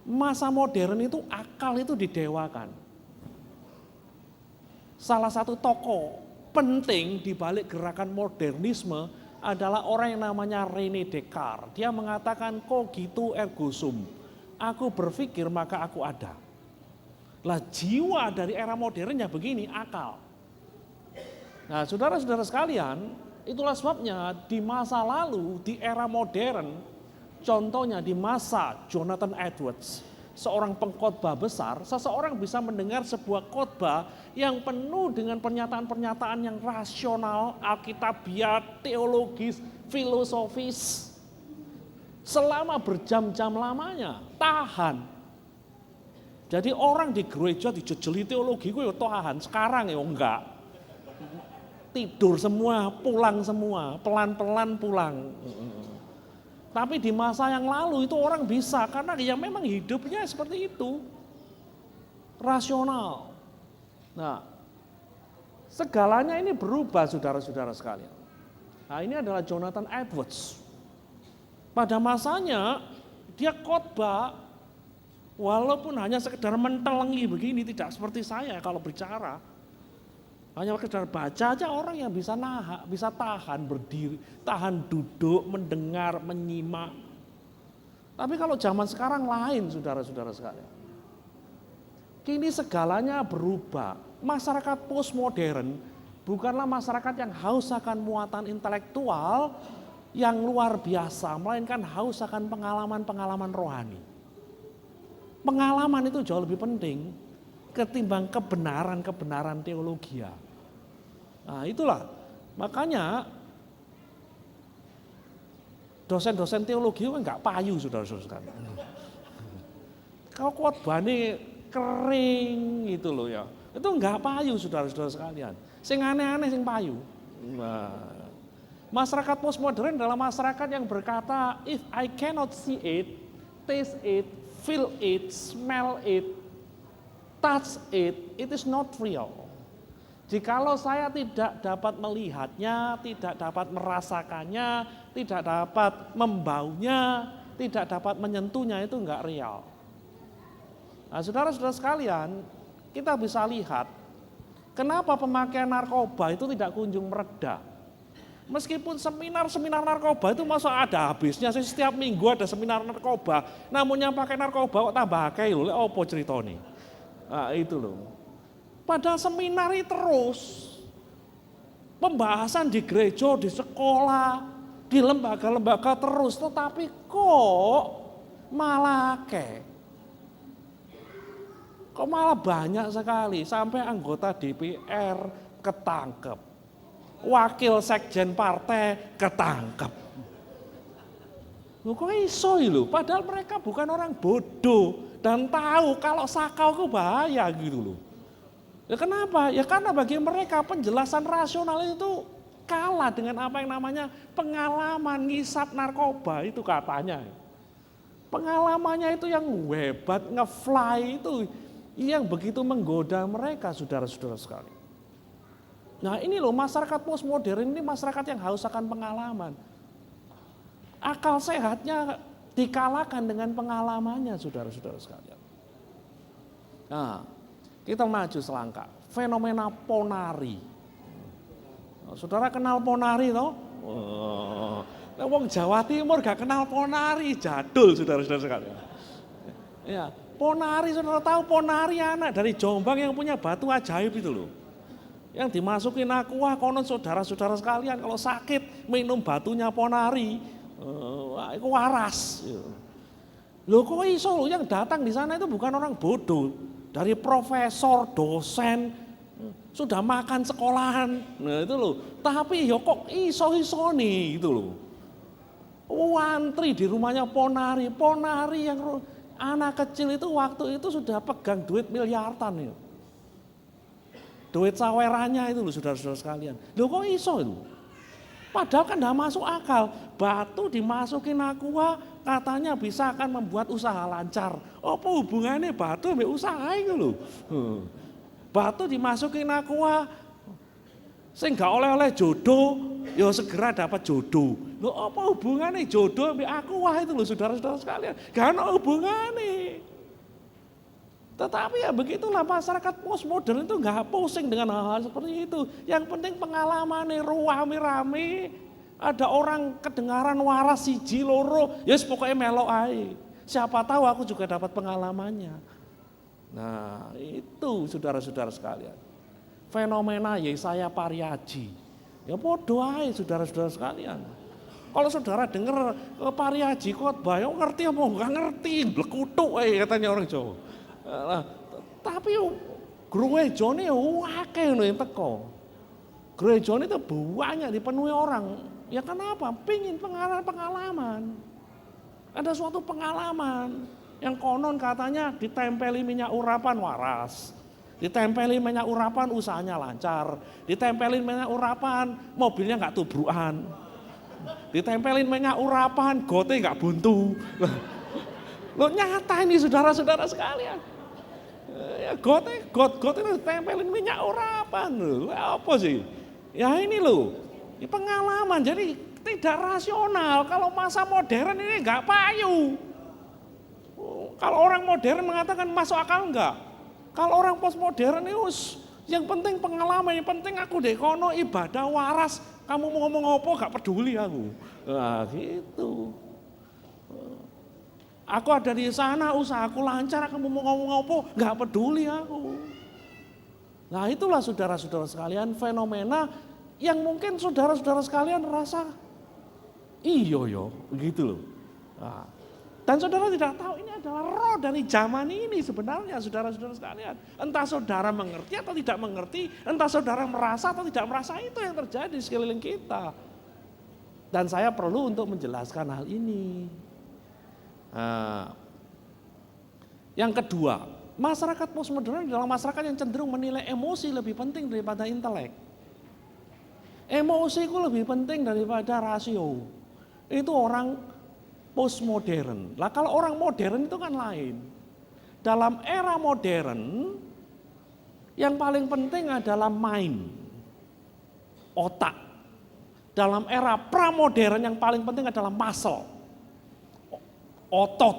Masa modern itu akal itu didewakan. Salah satu tokoh penting di balik gerakan modernisme adalah orang yang namanya René Descartes. Dia mengatakan cogito ergo sum. Aku berpikir maka aku ada. Lah jiwa dari era modernnya begini, akal. Nah, saudara-saudara sekalian, itulah sebabnya di masa lalu, di era modern, contohnya di masa Jonathan Edwards, seorang pengkhotbah besar, seseorang bisa mendengar sebuah khotbah yang penuh dengan pernyataan-pernyataan yang rasional, alkitabiah, teologis, filosofis, selama berjam-jam lamanya, tahan. Jadi orang di gereja dijejeli teologi gue tahan, sekarang ya enggak. Tidur semua, pulang semua, pelan-pelan pulang. Tapi di masa yang lalu itu orang bisa, karena ya memang hidupnya seperti itu. Rasional. Nah, segalanya ini berubah saudara-saudara sekalian. Nah, ini adalah Jonathan Edwards. Pada masanya dia khotbah, walaupun hanya sekedar mentelengi begini, tidak seperti saya kalau bicara. Hanya sekedar baca aja orang yang bisa bisa tahan berdiri, tahan duduk, mendengar, menyimak. Tapi kalau zaman sekarang lain saudara-saudara sekalian. Kini segalanya berubah. Masyarakat postmodern bukanlah masyarakat yang haus akan muatan intelektual yang luar biasa, melainkan haus akan pengalaman-pengalaman rohani. Pengalaman itu jauh lebih penting ketimbang kebenaran-kebenaran teologi. Nah, itulah makanya dosen-dosen teologi kan enggak payu saudara-saudara sekalian. Kalau khotbahnya kering gitu loh ya, itu enggak payu saudara-saudara sekalian. Sing aneh-aneh sing payu. Nah, masyarakat postmodern adalah masyarakat yang berkata, if I cannot see it, taste it, feel it, smell it, touch it, it is not real. Jikalau saya tidak dapat melihatnya, tidak dapat merasakannya, tidak dapat membaunya, tidak dapat menyentuhnya, itu enggak real. Nah, saudara-saudara sekalian, kita bisa lihat kenapa pemakaian narkoba itu tidak kunjung mereda. Meskipun seminar-seminar narkoba itu masa ada habisnya, setiap minggu ada seminar narkoba, namun yang pakai narkoba kok tambah akeh lho, apa ceritanya? Nah, itu loh. Padahal seminari terus, pembahasan di gereja, di sekolah, di lembaga-lembaga terus, tetapi kok malah kok malah banyak sekali sampai anggota DPR ketangkep, wakil sekjen partai ketangkep. Loh kok iso lho, padahal mereka bukan orang bodoh dan tahu kalau sakau itu bahaya gitu loh. Ya kenapa? Ya karena bagi mereka penjelasan rasional itu kalah dengan apa yang namanya pengalaman ngisap narkoba itu katanya. Pengalamannya itu yang hebat, nge-fly itu yang begitu menggoda mereka saudara-saudara sekali. Nah ini loh masyarakat postmodern ini masyarakat yang haus akan pengalaman. Akal sehatnya dikalahkan dengan pengalamannya saudara-saudara sekalian. Nah, kita maju selangkah. Fenomena ponari. Saudara kenal ponari toh? Wong Jawa Timur gak kenal ponari, jadul saudara-saudara sekalian. Ya, ponari saudara tahu ponari anak dari Jombang yang punya batu ajaib itu loh. Yang dimasukin aqua konon saudara-saudara sekalian kalau sakit minum batunya ponari. Itu waras. Loh kok iso loh yang datang di sana itu bukan orang bodoh. Dari profesor, dosen, sudah makan sekolahan. Nah itu loh. Tapi ya kok iso-iso nih gitu loh. Antri di rumahnya ponari. Ponari yang anak kecil itu waktu itu sudah pegang duit miliaran. Ya. Duit sawerannya itu loh saudara-saudara sekalian. Loh kok iso itu? Padahal kan tidak masuk akal, batu dimasukin aqua katanya bisa akan membuat usaha lancar. Apa hubungannya batu sama usaha itu loh. Batu dimasukin aqua, sehingga oleh-oleh jodoh, ya segera dapat jodoh. Loh apa hubungannya jodoh sama aqua itu loh saudara-saudara sekalian. Gak ada hubungannya. Tetapi ya begitulah masyarakat postmodern itu nggak pusing dengan hal-hal seperti itu. Yang penting pengalamannya rame-rame, ada orang kedengaran waras siji loro, ya pokoknya melok aja. Siapa tahu aku juga dapat pengalamannya. Nah itu saudara-saudara sekalian. Fenomena Yesaya Pariaji. Ya podo aja saudara-saudara sekalian. Kalau saudara dengar Pariaji khotbah, ya ngerti apa nggak ngerti, blekutuk katanya orang Jawa. Nah, tapi gerejone akeh yang teko. Gerejone itu banyak dipenuhi orang. Ya kenapa? Pingin pengalaman. Ada suatu pengalaman yang konon katanya ditempeli minyak urapan waras. Ditempeli minyak urapan usahanya lancar. Ditempelin minyak urapan mobilnya nggak tubrukan. Ditempelin minyak urapan gote nggak buntu. Lo nyata ini saudara-saudara sekalian. Ya got itu tempelin minyak urapan. Apa sih? Ya ini loh. Ini pengalaman. Jadi tidak rasional. Kalau masa modern ini enggak payu. Kalau orang modern mengatakan masuk akal enggak. Kalau orang postmodern itu yang penting pengalaman, yang penting aku dekono ibadah waras. Kamu mau ngomong apa enggak peduli aku. Nah gitu. Aku ada di sana, usahaku lancar, kamu mau ngomong apa, nggak peduli aku. Nah itulah saudara-saudara sekalian fenomena yang mungkin saudara-saudara sekalian rasa, iyo yo, begitu loh. Nah, dan saudara tidak tahu ini adalah roh dari zaman ini sebenarnya saudara-saudara sekalian. Entah saudara mengerti atau tidak mengerti, entah saudara merasa atau tidak merasa, itu yang terjadi di sekeliling kita. Dan saya perlu untuk menjelaskan hal ini. Nah, yang kedua, masyarakat postmodern adalah masyarakat yang cenderung menilai emosi lebih penting daripada intelek. Emosi itu lebih penting daripada rasio. Itu orang postmodern. Lah kalau orang modern itu kan lain. Dalam era modern, yang paling penting adalah mind, otak. Dalam era pramodern yang paling penting adalah muscle, otot.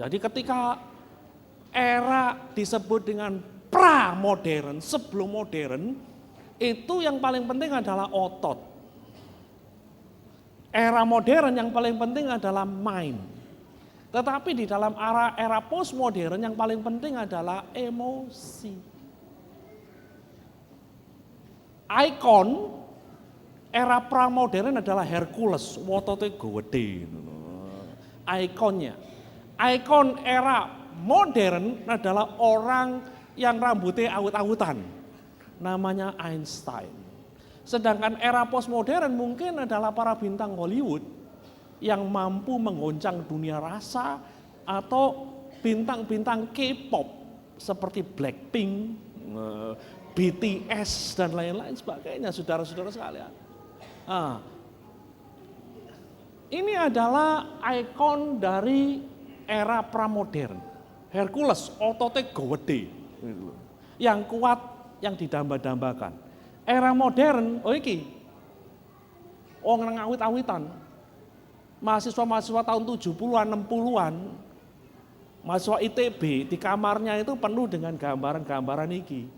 Jadi ketika era disebut dengan pramodern, sebelum modern, itu yang paling penting adalah otot. Era modern yang paling penting adalah mind. Tetapi di dalam era postmodern yang paling penting adalah emosi. Ikon era pramodern adalah Hercules, wotote gede. Ikonnya. Ikon era modern adalah orang yang rambutnya awut-awutan. Namanya Einstein. Sedangkan era postmodern mungkin adalah para bintang Hollywood yang mampu menggoncang dunia rasa atau bintang-bintang K-pop seperti Blackpink, BTS dan lain-lain sebagainya, saudara-saudara sekalian. Nah, ini adalah ikon dari era pramodern. Hercules, ototnya gede, yang kuat, yang didamba-dambakan. Era modern, orang awit-awitan, mahasiswa-mahasiswa tahun 70-an, 60-an, mahasiswa ITB di kamarnya itu penuh dengan gambaran-gambaran iki.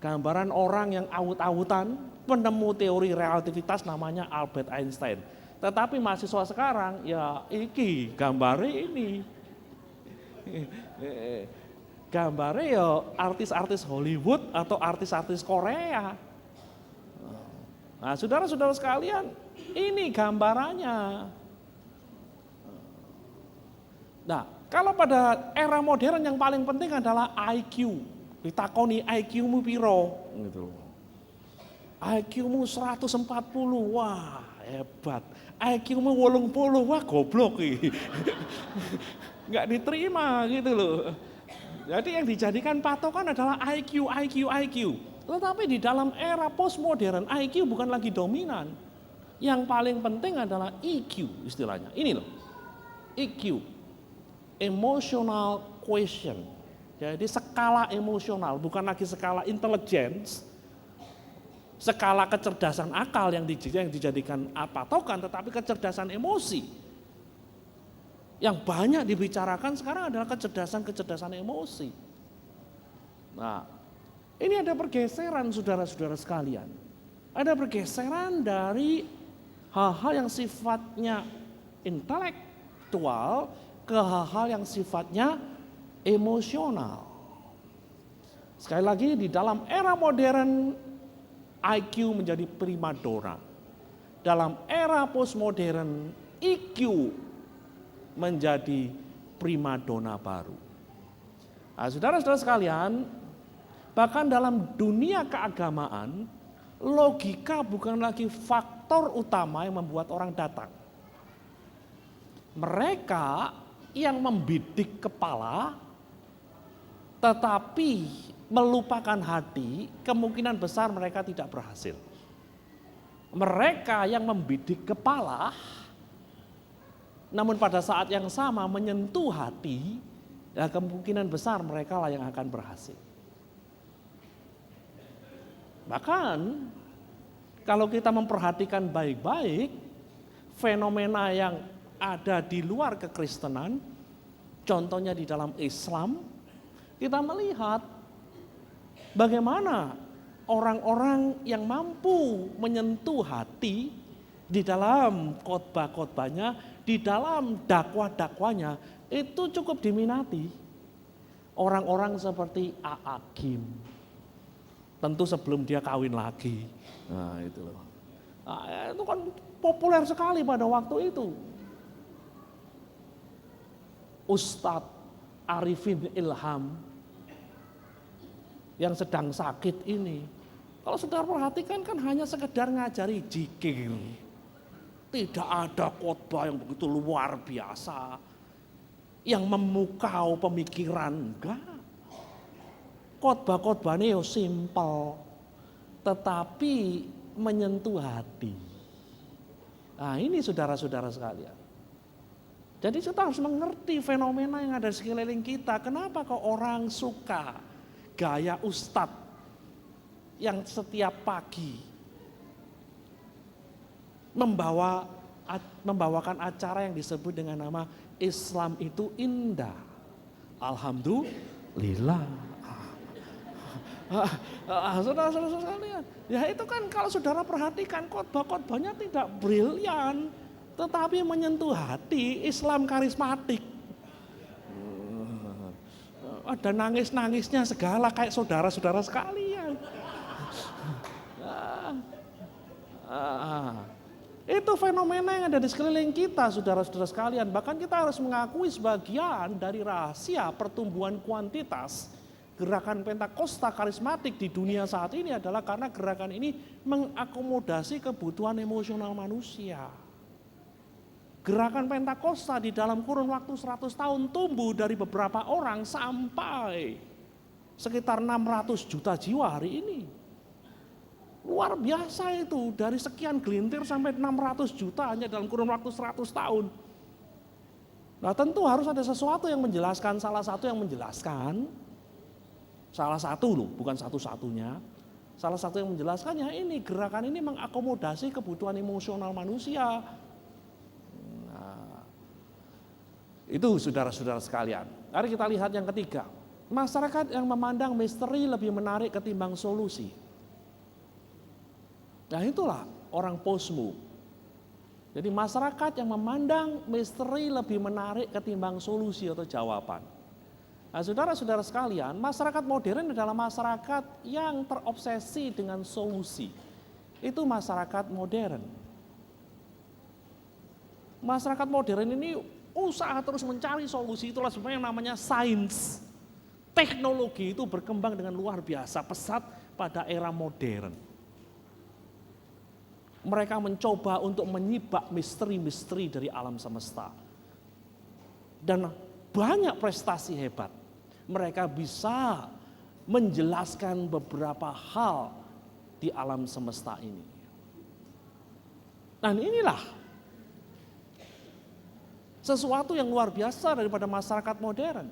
Gambaran orang yang awut-awutan, penemu teori relativitas namanya Albert Einstein. Tetapi mahasiswa sekarang ya iki gambarnya ini. Gambarnya ya artis-artis Hollywood atau artis-artis Korea. Nah, saudara-saudara sekalian, ini gambarannya. Nah, kalau pada era modern yang paling penting adalah IQ. Ditakoni IQ-mu piro gitu. IQ-mu 140, wah hebat. IQ-mu 80, wah goblok iki. Enggak diterima gitu loh. Jadi yang dijadikan patokan adalah IQ. Tetapi di dalam era postmodern IQ bukan lagi dominan. Yang paling penting adalah EQ istilahnya. Ini loh. EQ. Emotional quotient. Jadi skala emosional, bukan lagi skala intelligence, skala kecerdasan akal yang dijadikan patokan, tetapi kecerdasan emosi. Yang banyak dibicarakan sekarang adalah kecerdasan emosi. Nah, ini ada pergeseran saudara-saudara sekalian. Ada pergeseran dari hal-hal yang sifatnya intelektual ke hal-hal yang sifatnya emosional. Sekali lagi di dalam era modern IQ menjadi primadona. Dalam era postmodern EQ menjadi primadona baru. Nah, saudara-saudara sekalian, bahkan dalam dunia keagamaan, logika bukan lagi faktor utama yang membuat orang datang. Mereka yang membidik kepala tetapi melupakan hati, kemungkinan besar mereka tidak berhasil. Mereka yang membidik kepala, namun pada saat yang sama menyentuh hati, ya kemungkinan besar mereka lah yang akan berhasil. Bahkan kalau kita memperhatikan baik-baik, fenomena yang ada di luar kekristenan, contohnya di dalam Islam, kita melihat bagaimana orang-orang yang mampu menyentuh hati di dalam khotbah-khotbahnya, di dalam dakwah-dakwahnya, itu cukup diminati. Orang-orang seperti A'agim, tentu sebelum dia kawin lagi. Nah itu loh. Nah, itu kan populer sekali pada waktu itu. Ustadz Arifin Ilham yang sedang sakit ini, kalau saudara perhatikan kan hanya sekedar ngajari zikir. Tidak ada khotbah yang begitu luar biasa, yang memukau pemikiran, enggak. Khotbah-khotbahnya yo simpel, tetapi menyentuh hati. Nah ini saudara-saudara sekalian. Jadi kita harus mengerti fenomena yang ada di sekeliling kita. Kenapa kok orang suka gaya ustadz yang setiap pagi membawakan acara yang disebut dengan nama Islam itu indah. Alhamdulillah. Saudara-saudara sekalian, ya itu kan kalau saudara perhatikan khotbah-khotbahnya tidak brilian, tetapi menyentuh hati, Islam karismatik. Ada nangis-nangisnya segala kayak saudara-saudara sekalian. Itu fenomena yang ada di sekeliling kita, saudara-saudara sekalian. Bahkan kita harus mengakui sebagian dari rahasia pertumbuhan kuantitas gerakan Pentakosta karismatik di dunia saat ini adalah karena gerakan ini mengakomodasi kebutuhan emosional manusia. Gerakan Pentakosta di dalam kurun waktu 100 tahun tumbuh dari beberapa orang sampai sekitar 600 juta jiwa hari ini. Luar biasa itu, dari sekian gelintir sampai 600 juta hanya dalam kurun waktu 100 tahun. Nah tentu harus ada sesuatu yang menjelaskan, salah satu loh, bukan satu-satunya. Salah satu yang menjelaskannya ini, gerakan ini mengakomodasi kebutuhan emosional manusia. Nah, itu saudara-saudara sekalian. Mari kita lihat yang ketiga. Masyarakat yang memandang misteri lebih menarik ketimbang solusi. Nah itulah orang postmove. Jadi masyarakat yang memandang misteri lebih menarik ketimbang solusi atau jawaban. Nah saudara-saudara sekalian, masyarakat modern adalah masyarakat yang terobsesi dengan solusi. Itu masyarakat modern. Masyarakat modern ini usaha terus mencari solusi, itulah sebenarnya yang namanya sains. Teknologi itu berkembang dengan luar biasa pesat pada era modern. Mereka mencoba untuk menyibak misteri-misteri dari alam semesta. Dan banyak prestasi hebat. Mereka bisa menjelaskan beberapa hal di alam semesta ini. Dan inilah sesuatu yang luar biasa daripada masyarakat modern.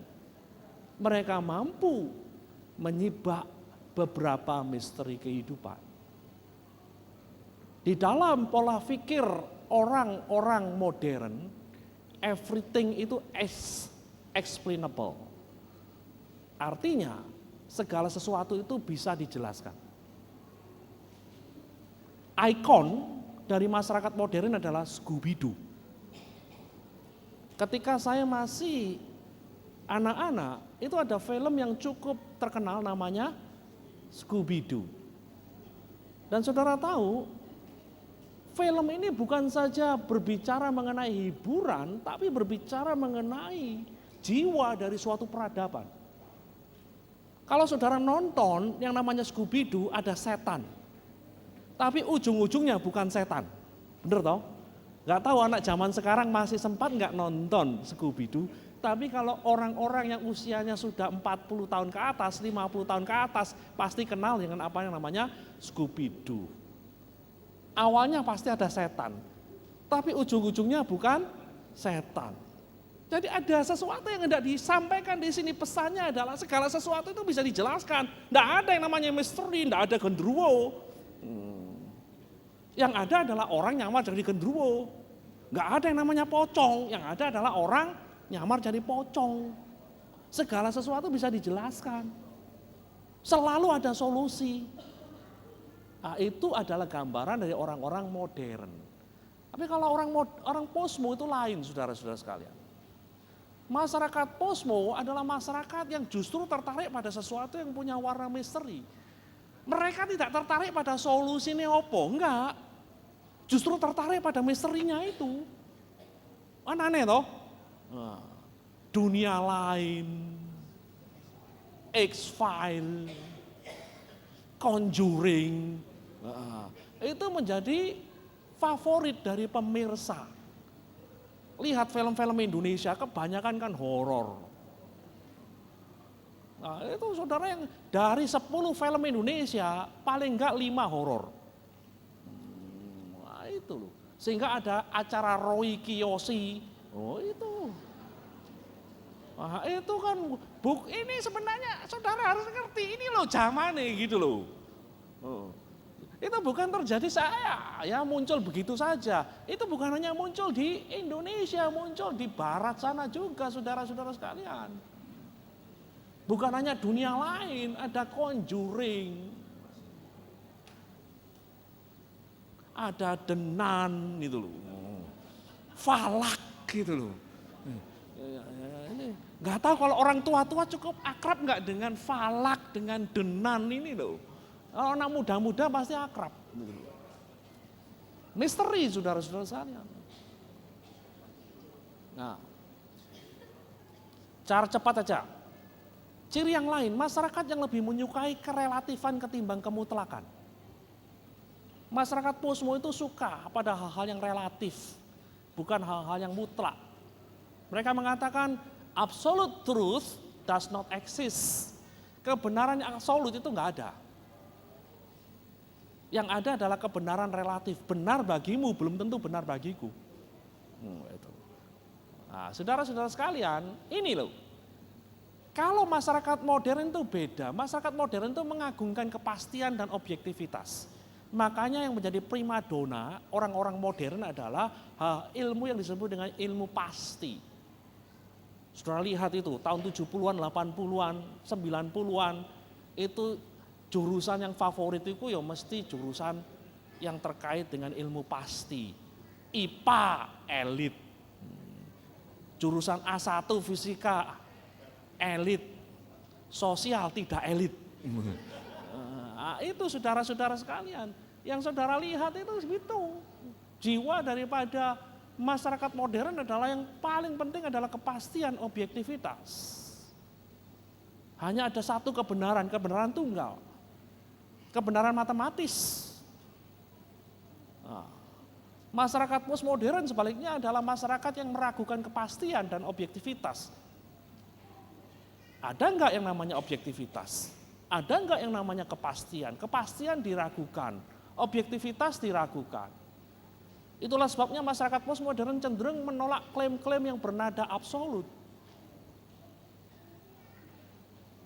Mereka mampu menyibak beberapa misteri kehidupan. Di dalam pola pikir orang-orang modern, everything itu explainable. Artinya, segala sesuatu itu bisa dijelaskan. Ikon dari masyarakat modern adalah Scooby-Doo. Ketika saya masih anak-anak, itu ada film yang cukup terkenal namanya Scooby-Doo. Dan saudara tahu, film ini bukan saja berbicara mengenai hiburan, tapi berbicara mengenai jiwa dari suatu peradaban. Kalau saudara nonton yang namanya Scooby-Doo, ada setan. Tapi ujung-ujungnya bukan setan. Bener toh? Gak tahu anak zaman sekarang masih sempat gak nonton Scooby-Doo. Tapi kalau orang-orang yang usianya sudah 40 tahun ke atas, 50 tahun ke atas, pasti kenal dengan apa yang namanya Scooby-Doo. Awalnya pasti ada setan, tapi ujung-ujungnya bukan setan. Jadi ada sesuatu yang hendak disampaikan di sini, pesannya adalah segala sesuatu itu bisa dijelaskan. Tidak ada yang namanya misteri, tidak ada genderuwo. Yang ada adalah orang nyamar jadi genderuwo. Nggak ada yang namanya pocong, yang ada adalah orang nyamar jadi pocong. Segala sesuatu bisa dijelaskan. Selalu ada solusi. Nah, itu adalah gambaran dari orang-orang modern. Tapi kalau orang posmo itu lain, saudara-saudara sekalian. Masyarakat posmo adalah masyarakat yang justru tertarik pada sesuatu yang punya warna misteri. Mereka tidak tertarik pada solusi neopo, enggak. Justru tertarik pada misterinya itu. Aneh toh? Nah, dunia lain, X-File, Conjuring. Nah, itu menjadi favorit dari pemirsa. Lihat film-film Indonesia kebanyakan kan horor. Nah, itu saudara yang dari 10 film Indonesia paling enggak 5 horor. Nah, itu loh. Sehingga ada acara Roy Kiyoshi. Oh, itu. Nah, itu kan ini sebenarnya saudara harus ngerti, ini loh zamannya gitu loh. Oh. Itu bukan terjadi saya, ya muncul begitu saja. Itu bukan hanya muncul di Indonesia, muncul di barat sana juga saudara-saudara sekalian. Bukan hanya dunia lain, ada Conjuring. Ada Denan gitu loh. Falak gitu loh. Gak tahu kalau orang tua-tua cukup akrab gak dengan Falak, dengan Denan ini loh. Kalau anak muda-muda pasti akrab. Misteri saudara-saudara sekalian. Nah, cara cepat aja. Ciri yang lain, masyarakat yang lebih menyukai kerelatifan ketimbang kemutlakan. Masyarakat posmo itu suka pada hal-hal yang relatif, bukan hal-hal yang mutlak. Mereka mengatakan absolute truth does not exist. Kebenaran yang absolut itu enggak ada. Yang ada adalah kebenaran relatif. Benar bagimu belum tentu benar bagiku. Nah, saudara-saudara sekalian, ini loh. Kalau masyarakat modern itu beda. Masyarakat modern itu mengagungkan kepastian dan objektivitas. Makanya yang menjadi primadona orang-orang modern adalah ilmu yang disebut dengan ilmu pasti. Saudara lihat itu tahun 70-an, 80-an, 90-an itu jurusan yang favorit itu ya mesti jurusan yang terkait dengan ilmu pasti. IPA elit. Jurusan A1 fisika elit. Sosial tidak elit. Nah, itu saudara-saudara sekalian. Yang saudara lihat itu begitu. Jiwa daripada masyarakat modern adalah yang paling penting adalah kepastian objektivitas. Hanya ada satu kebenaran, kebenaran tunggal. Kebenaran matematis. Nah, masyarakat postmodern sebaliknya adalah masyarakat yang meragukan kepastian dan objektivitas. Ada enggak yang namanya objektivitas? Ada enggak yang namanya kepastian? Kepastian diragukan, objektivitas diragukan. Itulah sebabnya masyarakat postmodern cenderung menolak klaim-klaim yang bernada absolut.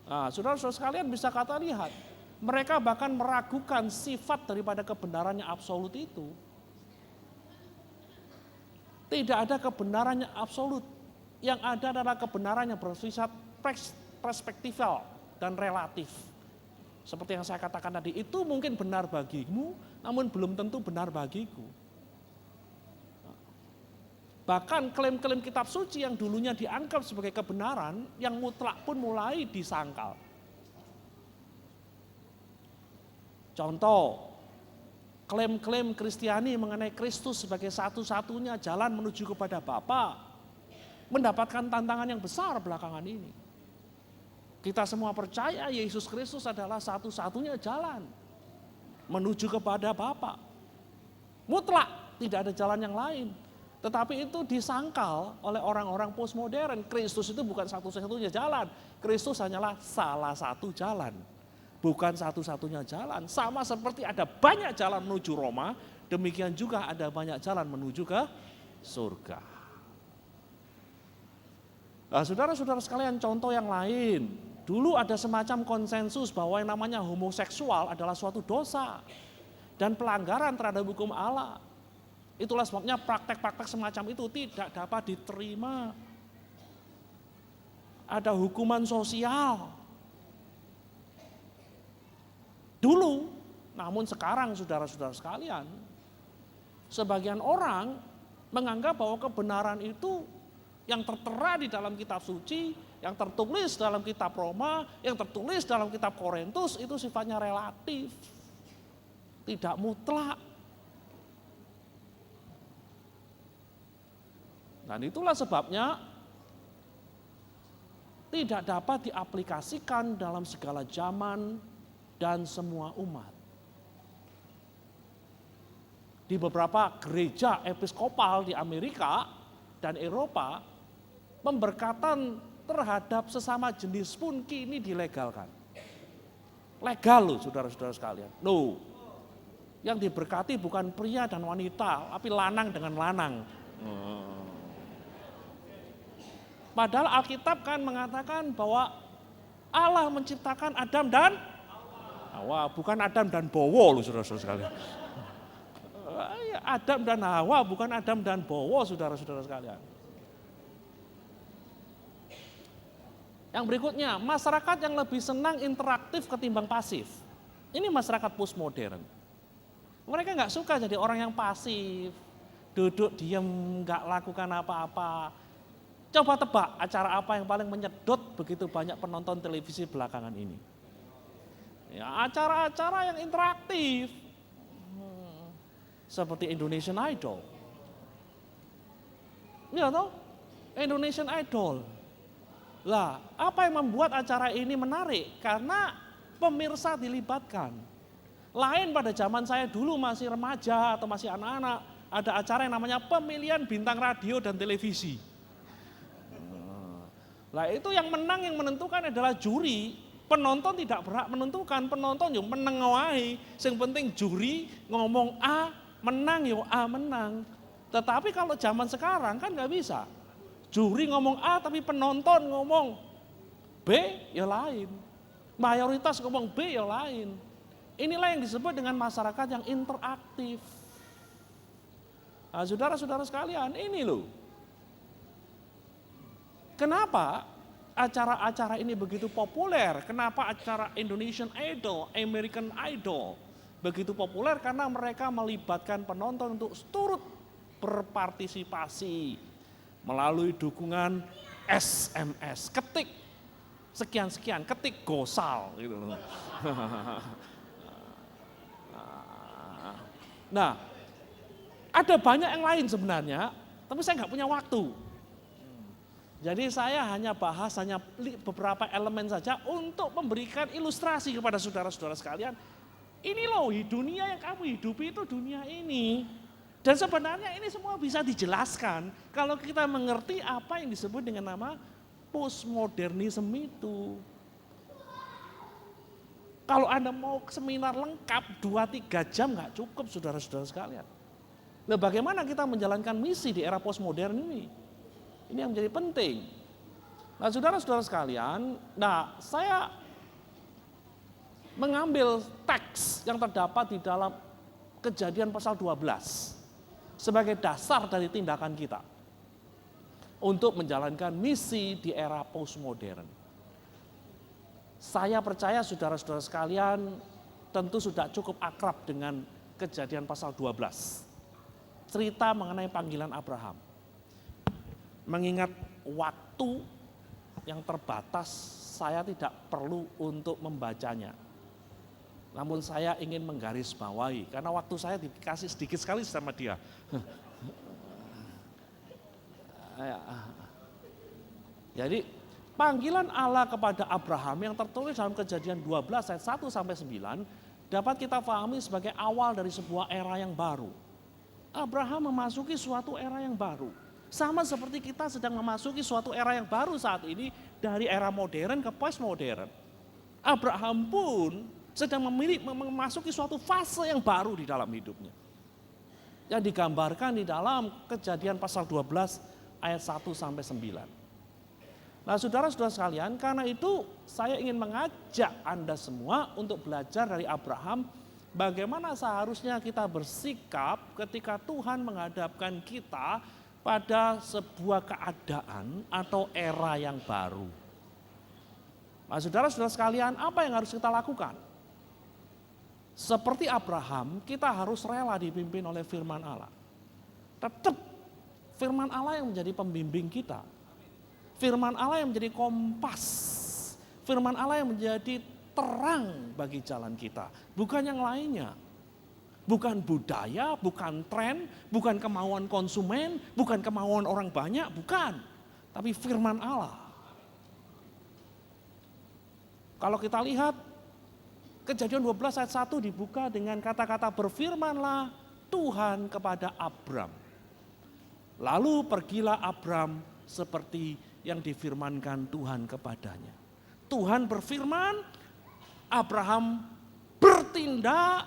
Nah, saudara-saudara sekalian bisa kata lihat, mereka bahkan meragukan sifat daripada kebenaran yang absolut itu. Tidak ada kebenaran yang absolut. Yang ada adalah kebenaran yang bersifat perspektifal dan relatif. Seperti yang saya katakan tadi, itu mungkin benar bagimu, namun belum tentu benar bagiku. Bahkan klaim-klaim kitab suci yang dulunya dianggap sebagai kebenaran, yang mutlak pun mulai disangkal. Contoh, klaim-klaim Kristiani mengenai Kristus sebagai satu-satunya jalan menuju kepada Bapa mendapatkan tantangan yang besar belakangan ini. Kita semua percaya Yesus Kristus adalah satu-satunya jalan menuju kepada Bapa. Mutlak, tidak ada jalan yang lain. Tetapi itu disangkal oleh orang-orang postmodern. Kristus itu bukan satu-satunya jalan. Kristus hanyalah salah satu jalan. Bukan satu-satunya jalan. Sama seperti ada banyak jalan menuju Roma, demikian juga ada banyak jalan menuju ke surga. Nah, saudara-saudara sekalian, contoh yang lain. Dulu ada semacam konsensus bahwa yang namanya homoseksual adalah suatu dosa dan pelanggaran terhadap hukum Allah. Itulah sebabnya praktek-praktek semacam itu tidak dapat diterima. Ada hukuman sosial. Dulu, namun sekarang saudara-saudara sekalian, sebagian orang menganggap bahwa kebenaran itu yang tertera di dalam kitab suci, yang tertulis dalam kitab Roma, yang tertulis dalam kitab Korintus itu sifatnya relatif, tidak mutlak. Dan itulah sebabnya tidak dapat diaplikasikan dalam segala zaman dan semua umat. Di beberapa gereja episkopal di Amerika dan Eropa, pemberkatan terhadap sesama jenis pun kini dilegalkan. Legal loh saudara-saudara sekalian. Loh, yang diberkati bukan pria dan wanita, tapi lanang dengan lanang. Padahal Alkitab kan mengatakan bahwa Allah menciptakan Adam dan Hawa, bukan Adam dan Bowo loh saudara-saudara sekalian. Adam dan Hawa, bukan Adam dan Bowo saudara-saudara sekalian. Yang berikutnya, masyarakat yang lebih senang interaktif ketimbang pasif. Ini masyarakat postmodern. Mereka nggak suka jadi orang yang pasif, duduk diam, nggak lakukan apa-apa. Coba tebak acara apa yang paling menyedot begitu banyak penonton televisi belakangan ini? Ya, acara-acara yang interaktif. seperti Indonesian Idol. Ya toh? Indonesian Idol. Lah, apa yang membuat acara ini menarik? Karena pemirsa dilibatkan. Lain pada zaman saya dulu masih remaja atau masih anak-anak, ada acara yang namanya pemilihan bintang radio dan televisi. Lah itu yang menang, yang menentukan adalah juri. Penonton tidak berhak menentukan, penonton yang menang wae. Yang penting juri ngomong A, menang yo A menang. Tetapi kalau zaman sekarang kan nggak bisa. Juri ngomong A tapi penonton ngomong B ya lain. Mayoritas ngomong B ya lain. Inilah yang disebut dengan masyarakat yang interaktif. Nah, saudara-saudara sekalian, ini loh. Kenapa acara-acara ini begitu populer? Kenapa acara Indonesian Idol, American Idol begitu populer? Karena mereka melibatkan penonton untuk turut berpartisipasi melalui dukungan SMS, ketik sekian-sekian, ketik gosal gitu loh. Nah, ada banyak yang lain sebenarnya, tapi saya nggak punya waktu. Jadi saya hanya bahas beberapa elemen saja untuk memberikan ilustrasi kepada saudara-saudara sekalian. Ini loh, dunia yang kamu hidupi itu dunia ini. Dan sebenarnya ini semua bisa dijelaskan kalau kita mengerti apa yang disebut dengan nama postmodernisme itu. Kalau Anda mau seminar lengkap 2-3 jam nggak cukup saudara-saudara sekalian. Nah, bagaimana kita menjalankan misi di era postmodern ini? Ini yang menjadi penting. Nah, saudara-saudara sekalian, saya mengambil teks yang terdapat di dalam Kejadian pasal 12 sebagai dasar dari tindakan kita untuk menjalankan misi di era postmodern. Saya percaya saudara-saudara sekalian tentu sudah cukup akrab dengan Kejadian pasal 12. Cerita mengenai panggilan Abraham. Mengingat waktu yang terbatas, saya tidak perlu untuk membacanya. Namun saya ingin menggarisbawahi, karena waktu saya dikasih sedikit sekali sama dia. Jadi panggilan Allah kepada Abraham yang tertulis dalam Kejadian 12 ayat 1 sampai 9 dapat kita pahami sebagai awal dari sebuah era yang baru. Abraham memasuki suatu era yang baru. Sama seperti kita sedang memasuki suatu era yang baru saat ini, dari era modern ke postmodern. Abraham pun sedang memasuki suatu fase yang baru di dalam hidupnya. Yang digambarkan di dalam Kejadian pasal 12 ayat 1 sampai 9. Nah, saudara-saudara sekalian, karena itu saya ingin mengajak Anda semua untuk belajar dari Abraham bagaimana seharusnya kita bersikap ketika Tuhan menghadapkan kita pada sebuah keadaan atau era yang baru. Nah, saudara-saudara sekalian, apa yang harus kita lakukan? Seperti Abraham, kita harus rela dipimpin oleh firman Allah. Tetap firman Allah yang menjadi pembimbing kita. Firman Allah yang menjadi kompas. Firman Allah yang menjadi terang bagi jalan kita. Bukan yang lainnya. Bukan budaya, bukan tren, bukan kemauan konsumen, bukan kemauan orang banyak, bukan. Tapi firman Allah. Kalau kita lihat Kejadian 12 ayat 1 dibuka dengan kata-kata berfirmanlah Tuhan kepada Abram. Lalu pergilah Abram seperti yang difirmankan Tuhan kepadanya. Tuhan berfirman, Abraham bertindak,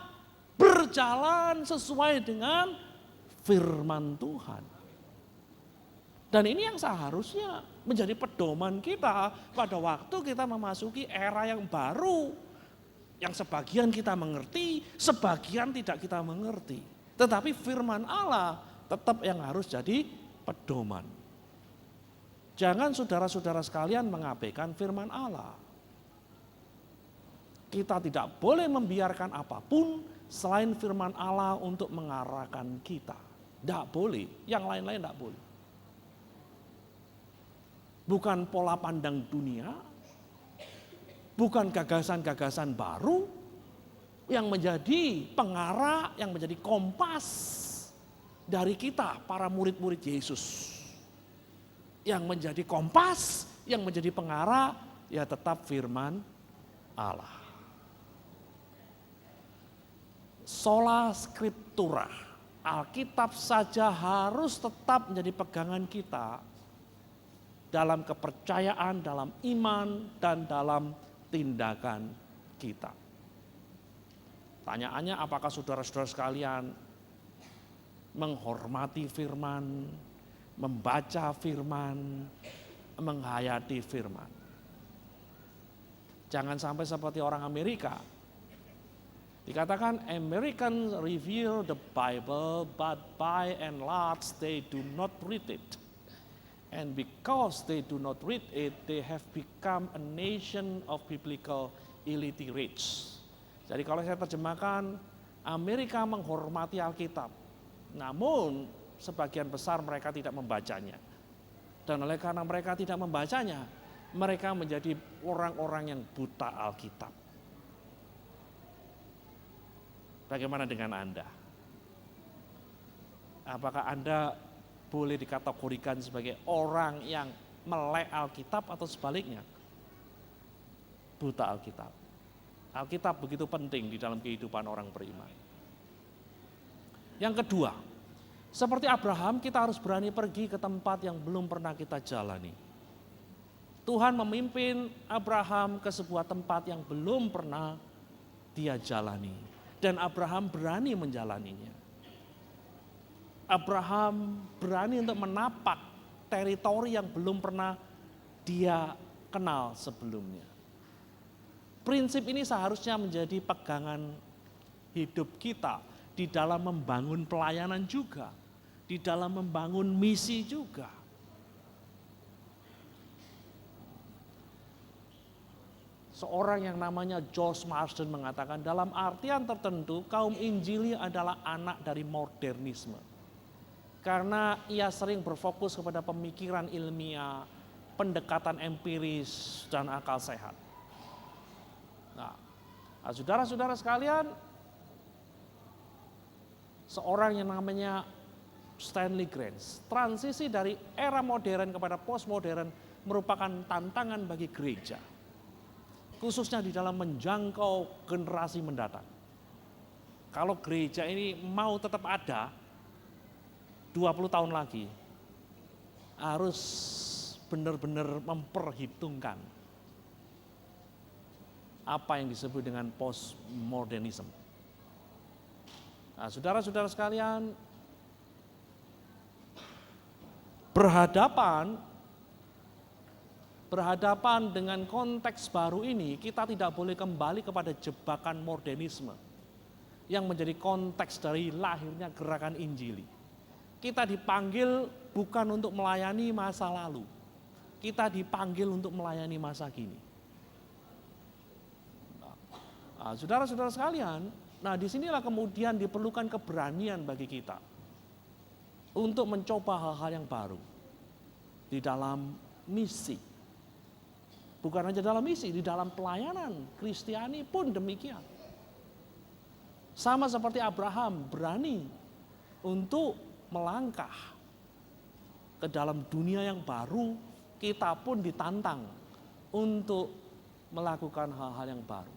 berjalan sesuai dengan firman Tuhan. Dan ini yang seharusnya menjadi pedoman kita pada waktu kita memasuki era yang baru. Yang sebagian kita mengerti, sebagian tidak kita mengerti. Tetapi firman Allah tetap yang harus jadi pedoman. Jangan saudara-saudara sekalian mengabaikan firman Allah. Kita tidak boleh membiarkan apapun selain firman Allah untuk mengarahkan kita. Tidak boleh, yang lain-lain tidak boleh. Bukan pola pandang dunia, bukan gagasan-gagasan baru, yang menjadi pengarah, yang menjadi kompas dari kita para murid-murid Yesus. Yang menjadi kompas, yang menjadi pengarah, ya tetap firman Allah. Sola Scriptura, Alkitab saja harus tetap menjadi pegangan kita dalam kepercayaan, dalam iman, dan dalam tindakan kita. Pertanyaannya, apakah saudara-saudara sekalian menghormati firman, membaca firman, menghayati firman? Jangan sampai seperti orang Amerika. Dikatakan Americans revere the Bible, but by and large they do not read it. And because they do not read it, they have become a nation of biblical illiterates. Jadi kalau saya terjemahkan, Amerika menghormati Alkitab, namun sebagian besar mereka tidak membacanya. Dan oleh karena mereka tidak membacanya, mereka menjadi orang-orang yang buta Alkitab. Bagaimana dengan Anda? Apakah Anda boleh dikategorikan sebagai orang yang melek Alkitab atau sebaliknya? Buta Alkitab. Alkitab begitu penting di dalam kehidupan orang beriman. Yang kedua, seperti Abraham, kita harus berani pergi ke tempat yang belum pernah kita jalani. Tuhan memimpin Abraham ke sebuah tempat yang belum pernah dia jalani. Dan Abraham berani menjalaninya. Abraham berani untuk menapak teritori yang belum pernah dia kenal sebelumnya. Prinsip ini seharusnya menjadi pegangan hidup kita di dalam membangun pelayanan juga, di dalam membangun misi juga. Seorang yang namanya George Marsden mengatakan, dalam artian tertentu kaum Injili adalah anak dari modernisme. Karena ia sering berfokus kepada pemikiran ilmiah, pendekatan empiris, dan akal sehat. Nah, saudara-saudara sekalian, seorang yang namanya Stanley Grange, transisi dari era modern kepada postmodern merupakan tantangan bagi gereja. Khususnya di dalam menjangkau generasi mendatang. Kalau gereja ini mau tetap ada 20 tahun lagi, harus benar-benar memperhitungkan apa yang disebut dengan postmodernism. Nah, saudara-saudara sekalian, berhadapan dengan konteks baru ini, kita tidak boleh kembali kepada jebakan modernisme yang menjadi konteks dari lahirnya gerakan Injili. Kita dipanggil bukan untuk melayani masa lalu, kita dipanggil untuk melayani masa kini. Nah, saudara-saudara sekalian, nah disinilah kemudian diperlukan keberanian bagi kita untuk mencoba hal-hal yang baru di dalam misi. Bukan hanya dalam misi, di dalam pelayanan Kristiani pun demikian. Sama seperti Abraham berani untuk melangkah ke dalam dunia yang baru, kita pun ditantang untuk melakukan hal-hal yang baru.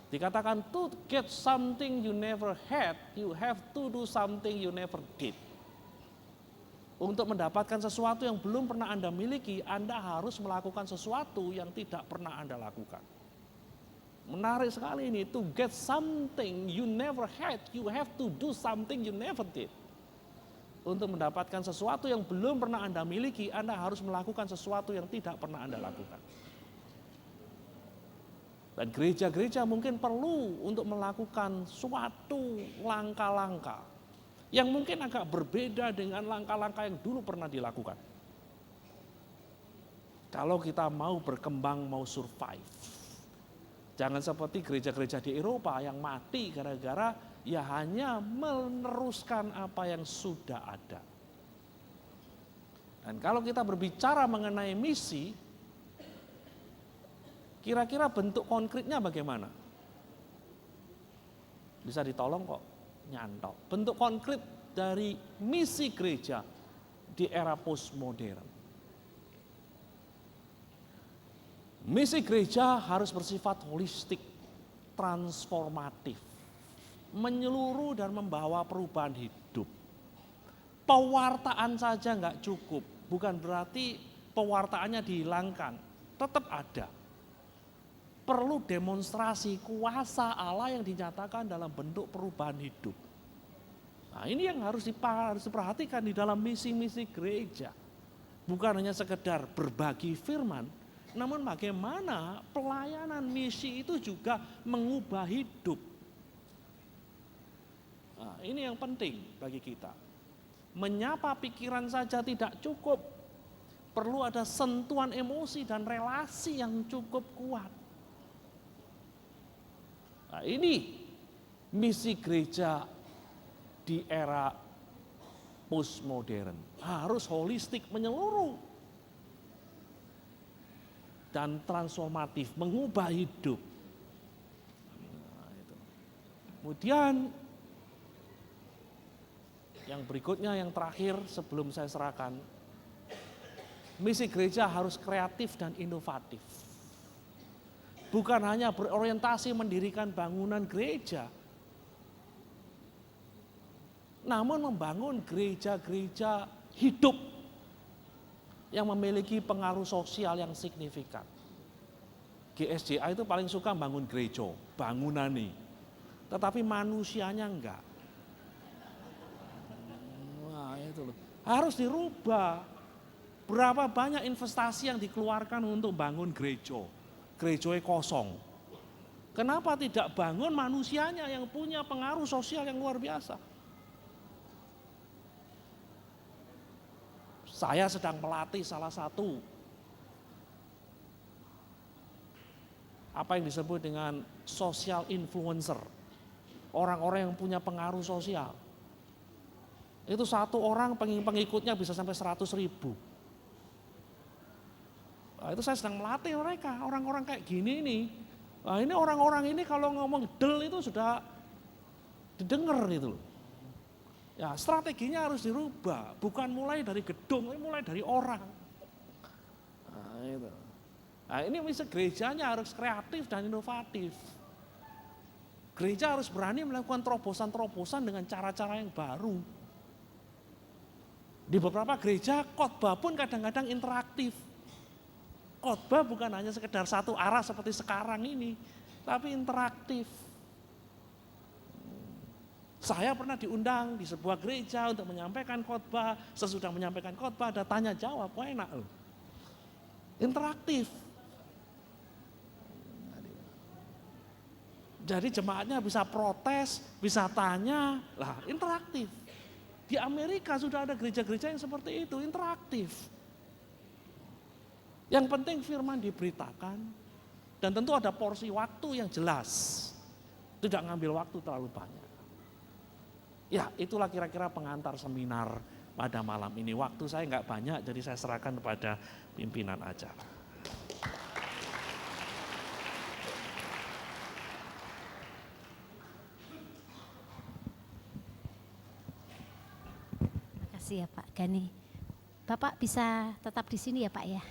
Dikatakan to get something you never had, you have to do something you never did. Untuk mendapatkan sesuatu yang belum pernah Anda miliki, Anda harus melakukan sesuatu yang tidak pernah Anda lakukan. Menarik sekali ini, to get something you never had, you have to do something you never did. Untuk mendapatkan sesuatu yang belum pernah Anda miliki, Anda harus melakukan sesuatu yang tidak pernah Anda lakukan. Dan gereja-gereja mungkin perlu untuk melakukan suatu langkah-langkah yang mungkin agak berbeda dengan langkah-langkah yang dulu pernah dilakukan. Kalau kita mau berkembang, mau survive. Jangan seperti gereja-gereja di Eropa yang mati gara-gara ya hanya meneruskan apa yang sudah ada. Dan kalau kita berbicara mengenai misi, kira-kira bentuk konkretnya bagaimana? Bisa ditolong kok, nyantol. Bentuk konkret dari misi gereja di era postmodern. Misi gereja harus bersifat holistik, transformatif, menyeluruh dan membawa perubahan hidup. Pewartaan saja nggak cukup, bukan berarti pewartaannya dihilangkan, tetap ada. Perlu demonstrasi kuasa Allah yang dinyatakan dalam bentuk perubahan hidup. Nah, ini yang harus diperhatikan di dalam misi-misi gereja. Bukan hanya sekedar berbagi firman, namun bagaimana pelayanan misi itu juga mengubah hidup. Nah, ini yang penting bagi kita. Menyapa pikiran saja tidak cukup. Perlu ada sentuhan emosi dan relasi yang cukup kuat. Nah, ini misi gereja di era postmodern. Harus holistik, menyeluruh dan transformatif, mengubah hidup. Nah, itu. Kemudian yang berikutnya, yang terakhir sebelum saya serahkan, misi gereja harus kreatif dan inovatif. Bukan hanya berorientasi mendirikan bangunan gereja, namun membangun gereja-gereja hidup yang memiliki pengaruh sosial yang signifikan. GSJA itu paling suka bangun gereja, bangunan nih, tetapi manusianya enggak. Nah, itu loh. Harus dirubah. Berapa banyak investasi yang dikeluarkan untuk bangun gereja? Gerejanya kosong. Kenapa tidak bangun manusianya yang punya pengaruh sosial yang luar biasa? Saya sedang melatih salah satu apa yang disebut dengan social influencer. Orang-orang yang punya pengaruh sosial. Itu satu orang pengikutnya bisa sampai 100.000. Nah, itu saya sedang melatih mereka, orang-orang kayak gini nih. Nah, ini orang-orang ini kalau ngomong del itu sudah didengar itu loh. Ya, strateginya harus dirubah, bukan mulai dari gedung, ini mulai dari orang. Nah, itu. Nah, ini misi gerejanya harus kreatif dan inovatif. Gereja harus berani melakukan terobosan-terobosan dengan cara-cara yang baru. Di beberapa gereja khotbah pun kadang-kadang interaktif. Khotbah bukan hanya sekedar satu arah seperti sekarang ini, tapi interaktif. Saya pernah diundang di sebuah gereja untuk menyampaikan khotbah. Sesudah menyampaikan khotbah ada tanya jawab, wah enak loh. Interaktif. Jadi jemaatnya bisa protes, bisa tanya, lah interaktif. Di Amerika sudah ada gereja-gereja yang seperti itu, interaktif. Yang penting firman diberitakan dan tentu ada porsi waktu yang jelas. Tidak ngambil waktu terlalu banyak. Ya, itulah kira-kira pengantar seminar pada malam ini. Waktu saya nggak banyak, jadi saya serahkan kepada pimpinan acara. Terima kasih ya Pak Gani. Bapak bisa tetap di sini ya Pak ya?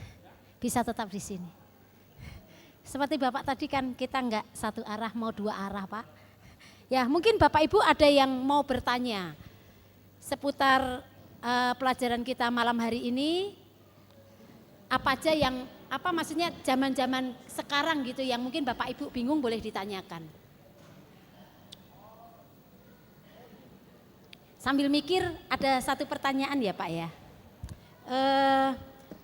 Bisa tetap di sini. Seperti Bapak tadi kan kita enggak satu arah, mau dua arah Pak. Ya mungkin Bapak Ibu ada yang mau bertanya seputar pelajaran kita malam hari ini. Apa aja yang, apa maksudnya zaman-zaman sekarang gitu yang mungkin Bapak Ibu bingung boleh ditanyakan. Sambil mikir ada satu pertanyaan ya Pak ya.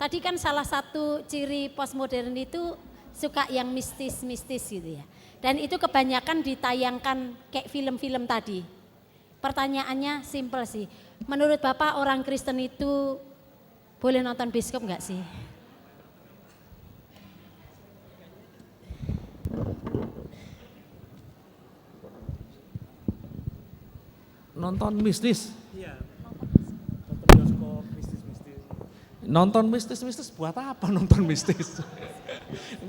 Tadi kan salah satu ciri postmodern itu suka yang mistis-mistis gitu ya. Dan itu kebanyakan ditayangkan kayak film-film tadi. Pertanyaannya simpel sih. Menurut Bapak orang Kristen itu boleh nonton bioskop enggak sih? Nonton mistis. Iya. Nonton bioskop mistis-mistis. Nonton mistis-mistis buat apa nonton mistis?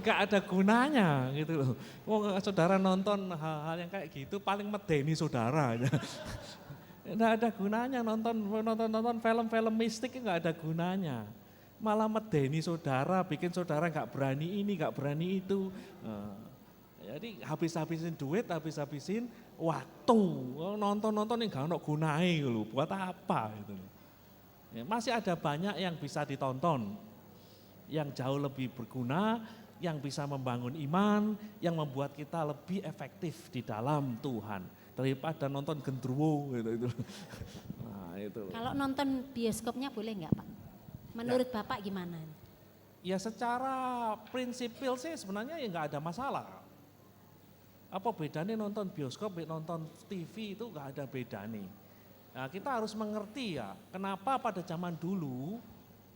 nggak ada gunanya gitu loh. Wong saudara nonton hal-hal yang kayak gitu paling medeni saudara. Nggak ada gunanya nonton film-film mistik nggak ada gunanya. Malah medeni saudara, bikin saudara nggak berani ini, nggak berani itu. Jadi habis-habisin duit, habis-habisin waktu. Nonton-nonton yang nggak ada gunanya loh, buat apa gitu loh. Ya, masih ada banyak yang bisa ditonton, yang jauh lebih berguna, yang bisa membangun iman, yang membuat kita lebih efektif di dalam Tuhan daripada nonton gendruwo gitu. Nah, itu. Kalau nonton bioskopnya boleh nggak Pak? Menurut Bapak gimana? Ya secara prinsipil sih sebenarnya ya nggak ada masalah. Apa bedanya nonton bioskop, nonton TV itu nggak ada bedanya. Nah, kita harus mengerti ya, kenapa pada zaman dulu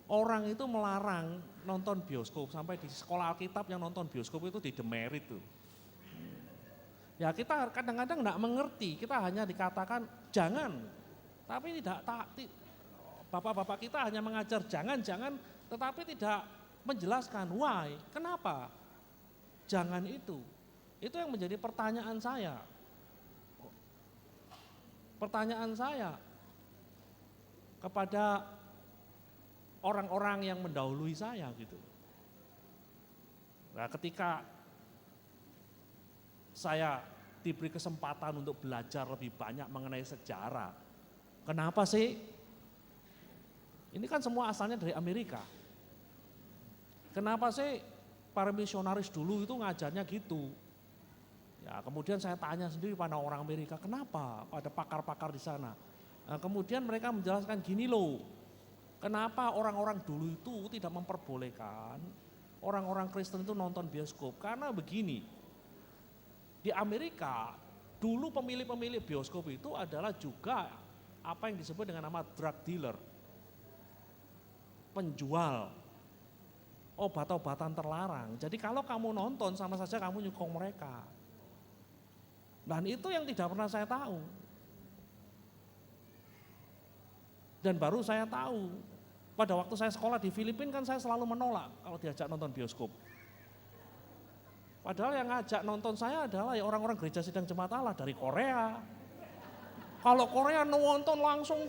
orang itu melarang nonton bioskop, sampai di sekolah Alkitab yang nonton bioskop itu didemerit tuh. Ya kita kadang-kadang enggak mengerti, kita hanya dikatakan jangan, tapi tidak bapak-bapak kita hanya mengajar jangan, tetapi tidak menjelaskan why, kenapa jangan itu. Itu yang menjadi pertanyaan saya. Pertanyaan saya kepada orang-orang yang mendahului saya gitu. Nah, ketika saya diberi kesempatan untuk belajar lebih banyak mengenai sejarah, kenapa sih? Ini kan semua asalnya dari Amerika. Kenapa sih para misionaris dulu itu ngajarnya gitu? Ya, kemudian saya tanya sendiri pada orang Amerika, kenapa pada pakar-pakar di sana? Nah, kemudian mereka menjelaskan gini loh, kenapa orang-orang dulu itu tidak memperbolehkan orang-orang Kristen itu nonton bioskop? Karena begini, di Amerika dulu pemilik-pemilik bioskop itu adalah juga apa yang disebut dengan nama drug dealer, penjual obat-obatan terlarang. Jadi kalau kamu nonton sama saja kamu nyukong mereka. Dan itu yang tidak pernah saya tahu. Dan baru saya tahu, pada waktu saya sekolah di Filipina kan saya selalu menolak kalau diajak nonton bioskop. Padahal yang ngajak nonton saya adalah ya orang-orang gereja sidang jemaat Allah dari Korea. Kalau Korea nonton langsung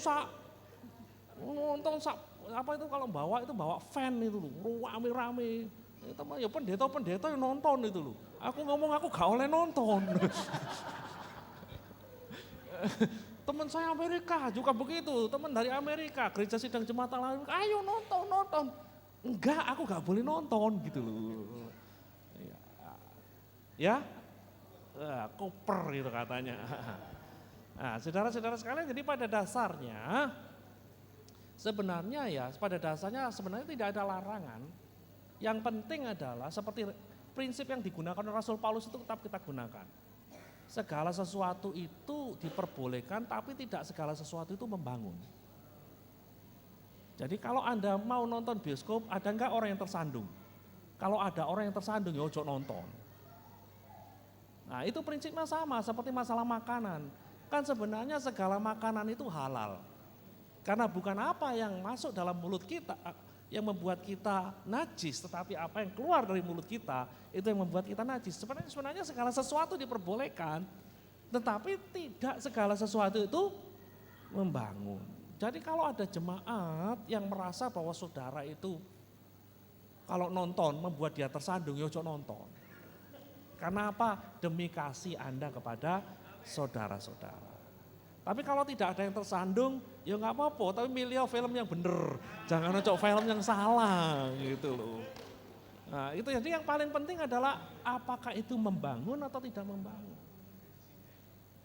apa itu kalau bawa fan itu loh, rame-rame. Itu mah ya pendeta yang nonton itu loh. Aku ngomong aku gak oleh nonton. Teman saya Amerika juga begitu, teman dari Amerika, gereja sidang jemaat Allah, ayo nonton. Enggak, aku gak boleh nonton gitu loh. Ya, koper gitu katanya. Nah, saudara-saudara sekalian, jadi pada dasarnya sebenarnya tidak ada larangan. Yang penting adalah seperti prinsip yang digunakan oleh Rasul Paulus itu tetap kita gunakan. Segala sesuatu itu diperbolehkan, tapi tidak segala sesuatu itu membangun. Jadi kalau Anda mau nonton bioskop, ada enggak orang yang tersandung? Kalau ada orang yang tersandung, ya ojo nonton. Nah itu prinsipnya sama seperti masalah makanan. Kan sebenarnya segala makanan itu halal. Karena bukan apa yang masuk dalam mulut kita yang membuat kita najis, tetapi apa yang keluar dari mulut kita itu yang membuat kita najis. Sebenarnya segala sesuatu diperbolehkan, tetapi tidak segala sesuatu itu membangun. Jadi kalau ada jemaat yang merasa bahwa saudara itu kalau nonton membuat dia tersandung, ya jangan nonton. Karena apa? Demi kasih Anda kepada saudara-saudara. Tapi kalau tidak ada yang tersandung, ya nggak apa-apa. Tapi milih film yang bener, jangan cocok film yang salah gitu loh. Nah itu jadi yang paling penting adalah apakah itu membangun atau tidak membangun.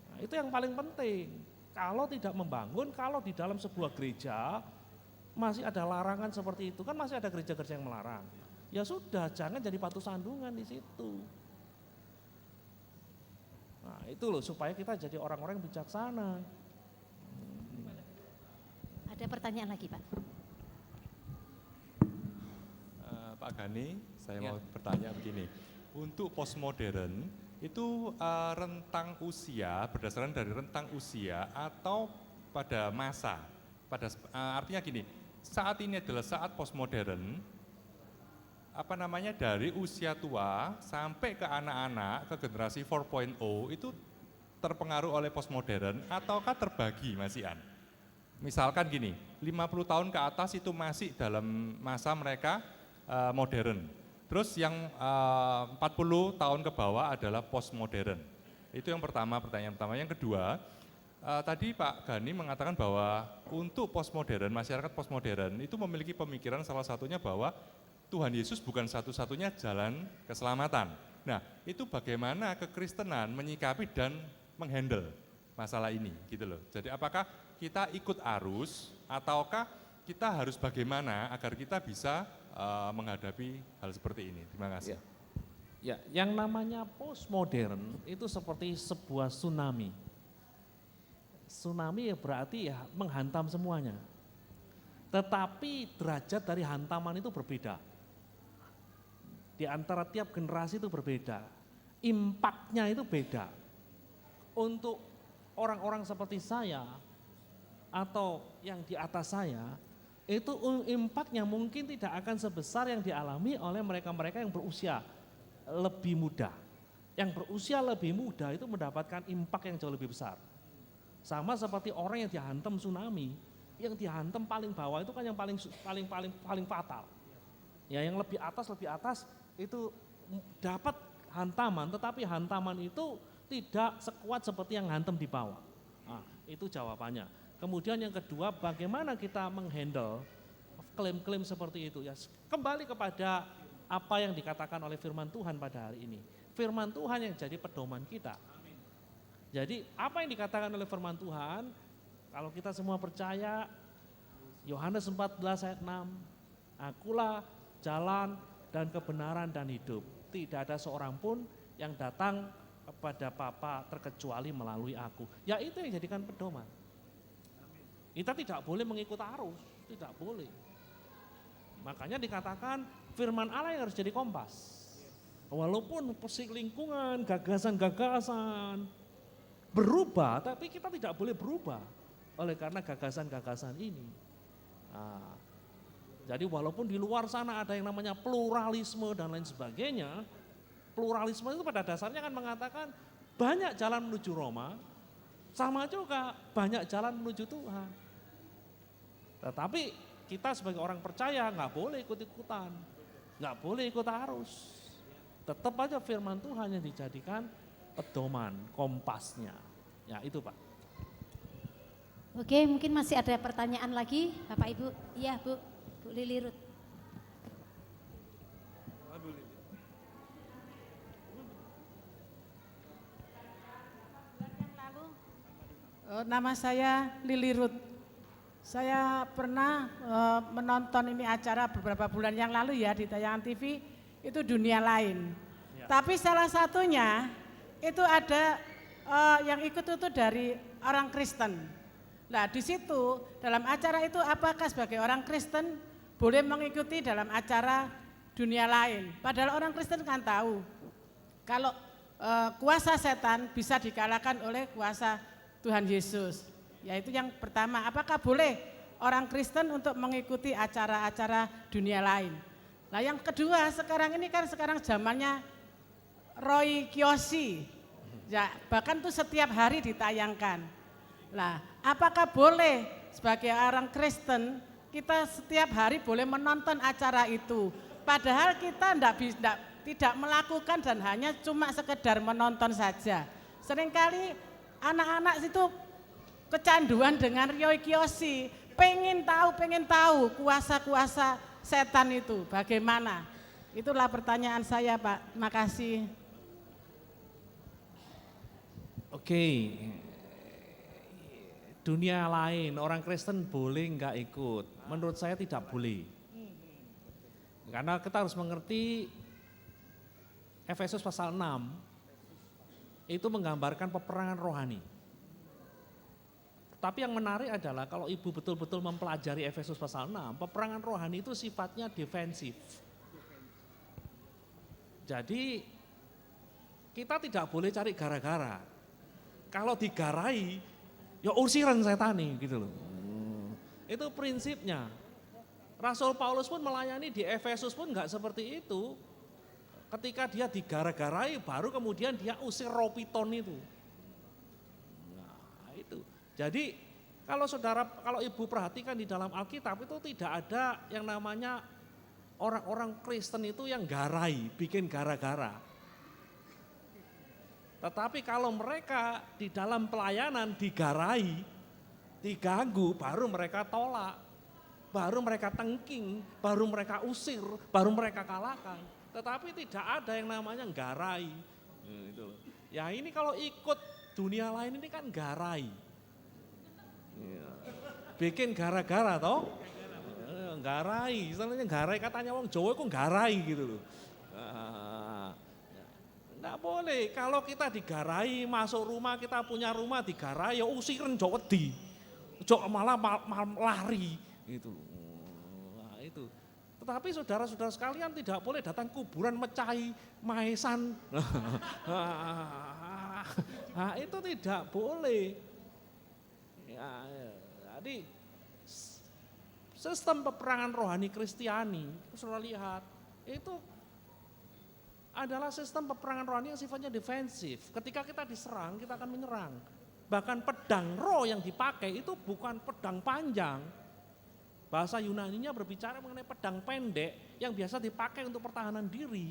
Nah, itu yang paling penting. Kalau tidak membangun, kalau di dalam sebuah gereja masih ada larangan seperti itu, kan masih ada gereja-gereja yang melarang. Ya sudah, jangan jadi batu sandungan di situ. Nah itu loh supaya kita jadi orang-orang yang bijaksana. Ada pertanyaan lagi Pak? Pak Gani, saya mau bertanya begini. Untuk postmodern itu rentang usia berdasarkan dari rentang usia atau pada masa? Artinya gini, saat ini adalah saat postmodern dari usia tua sampai ke anak-anak, ke generasi 4.0 itu terpengaruh oleh postmodern ataukah terbagi, Mas Ian? Misalkan gini, 50 tahun ke atas itu masih dalam masa mereka modern. Terus yang 40 tahun ke bawah adalah postmodern. Itu yang pertama, pertanyaan pertama. Yang kedua, tadi Pak Gani mengatakan bahwa untuk postmodern, masyarakat postmodern itu memiliki pemikiran salah satunya bahwa Tuhan Yesus bukan satu-satunya jalan keselamatan. Nah, itu bagaimana kekristenan menyikapi dan menghandle masalah ini, gitu loh. Jadi apakah kita ikut arus ataukah kita harus bagaimana agar kita bisa menghadapi hal seperti ini? Terima kasih. Ya, yang namanya postmodern itu seperti sebuah tsunami. Tsunami berarti ya menghantam semuanya. Tetapi derajat dari hantaman itu berbeda. Di antara tiap generasi itu berbeda. Impaknya itu beda. Untuk orang-orang seperti saya atau yang di atas saya, itu impaknya mungkin tidak akan sebesar yang dialami oleh mereka-mereka yang berusia lebih muda. Yang berusia lebih muda itu mendapatkan impak yang jauh lebih besar. Sama seperti orang yang dihantam tsunami, yang dihantam paling bawah itu kan yang paling fatal. Ya, yang lebih atas itu dapat hantaman, tetapi hantaman itu tidak sekuat seperti yang hantam di bawah. Nah, itu jawabannya. Kemudian yang kedua, bagaimana kita menghandle klaim-klaim seperti itu? Ya, kembali kepada apa yang dikatakan oleh firman Tuhan pada hari ini. Firman Tuhan yang jadi pedoman kita. Jadi apa yang dikatakan oleh firman Tuhan, kalau kita semua percaya, Yohanes 14 ayat 6, akulah jalan dan kebenaran dan hidup. Tidak ada seorang pun yang datang kepada Bapa terkecuali melalui aku. Ya itu yang jadikan pedoman. Kita tidak boleh mengikut arus, tidak boleh. Makanya dikatakan firman Allah yang harus jadi kompas. Walaupun pusing lingkungan, gagasan-gagasan berubah, tapi kita tidak boleh berubah oleh karena gagasan-gagasan ini. Nah, jadi walaupun di luar sana ada yang namanya pluralisme dan lain sebagainya, pluralisme itu pada dasarnya kan mengatakan banyak jalan menuju Roma, sama juga banyak jalan menuju Tuhan. Tetapi kita sebagai orang percaya nggak boleh ikut-ikutan, nggak boleh ikut arus. Tetap aja firman Tuhan yang dijadikan pedoman, kompasnya. Ya itu Pak. Oke, mungkin masih ada pertanyaan lagi Bapak Ibu. Iya Bu Lili Ruth. Nama saya Lili Ruth. Saya pernah menonton ini acara beberapa bulan yang lalu ya di tayangan TV, itu Dunia Lain. Ya. Tapi salah satunya itu ada yang ikut itu dari orang Kristen. Nah di situ dalam acara itu apakah sebagai orang Kristen boleh mengikuti dalam acara Dunia Lain? Padahal orang Kristen kan tahu kalau kuasa setan bisa dikalahkan oleh kuasa Tuhan Yesus. Yaitu yang pertama, apakah boleh orang Kristen untuk mengikuti acara-acara Dunia Lain? Nah yang kedua, sekarang ini kan zamannya Roy Kiyoshi, ya, bahkan tuh setiap hari ditayangkan. Nah apakah boleh sebagai orang Kristen kita setiap hari boleh menonton acara itu? Padahal kita tidak melakukan dan hanya cuma sekedar menonton saja. Seringkali anak-anak itu kecanduan dengan Roy Kiyoshi, pengen tahu kuasa-kuasa setan itu bagaimana. Itulah pertanyaan saya Pak, makasih. Oke, Dunia Lain, orang Kristen boleh enggak ikut? Menurut saya tidak boleh. Karena kita harus mengerti Efesus pasal 6 itu menggambarkan peperangan rohani. Tapi yang menarik adalah kalau ibu betul-betul mempelajari Efesus pasal 6, peperangan rohani itu sifatnya defensif. Jadi kita tidak boleh cari gara-gara. Kalau digarai, ya usiran setani gitu loh. Itu prinsipnya. Rasul Paulus pun melayani di Efesus pun enggak seperti itu. Ketika dia digara-garai baru kemudian dia usir roh piton itu. Nah itu. Jadi kalau saudara, kalau ibu perhatikan di dalam Alkitab itu tidak ada yang namanya orang-orang Kristen itu yang garai, bikin gara-gara. Tetapi kalau mereka di dalam pelayanan digarai, diganggu, baru mereka tolak, baru mereka tengking, baru mereka usir, baru mereka kalahkan. Tetapi tidak ada yang namanya garai. Gitu loh. Ya ini kalau ikut dunia lain ini kan garai. Bikin gara-gara toh. Garai, istilahnya garai, katanya wong Jawa itu garai gitu loh. Enggak boleh, kalau kita digarai, masuk rumah, kita punya rumah digarai, ya usirin jauh wedi. Jauh malah lari gitu. Nah itu. Tetapi saudara-saudara sekalian tidak boleh datang kuburan mecahi maesan. Nah, itu tidak boleh. Ya, jadi sistem peperangan rohani Kristiani, saudara lihat, itu adalah sistem peperangan rohani yang sifatnya defensif. Ketika kita diserang, kita akan menyerang. Bahkan pedang roh yang dipakai itu bukan pedang panjang. Bahasa Yunaninya berbicara mengenai pedang pendek yang biasa dipakai untuk pertahanan diri.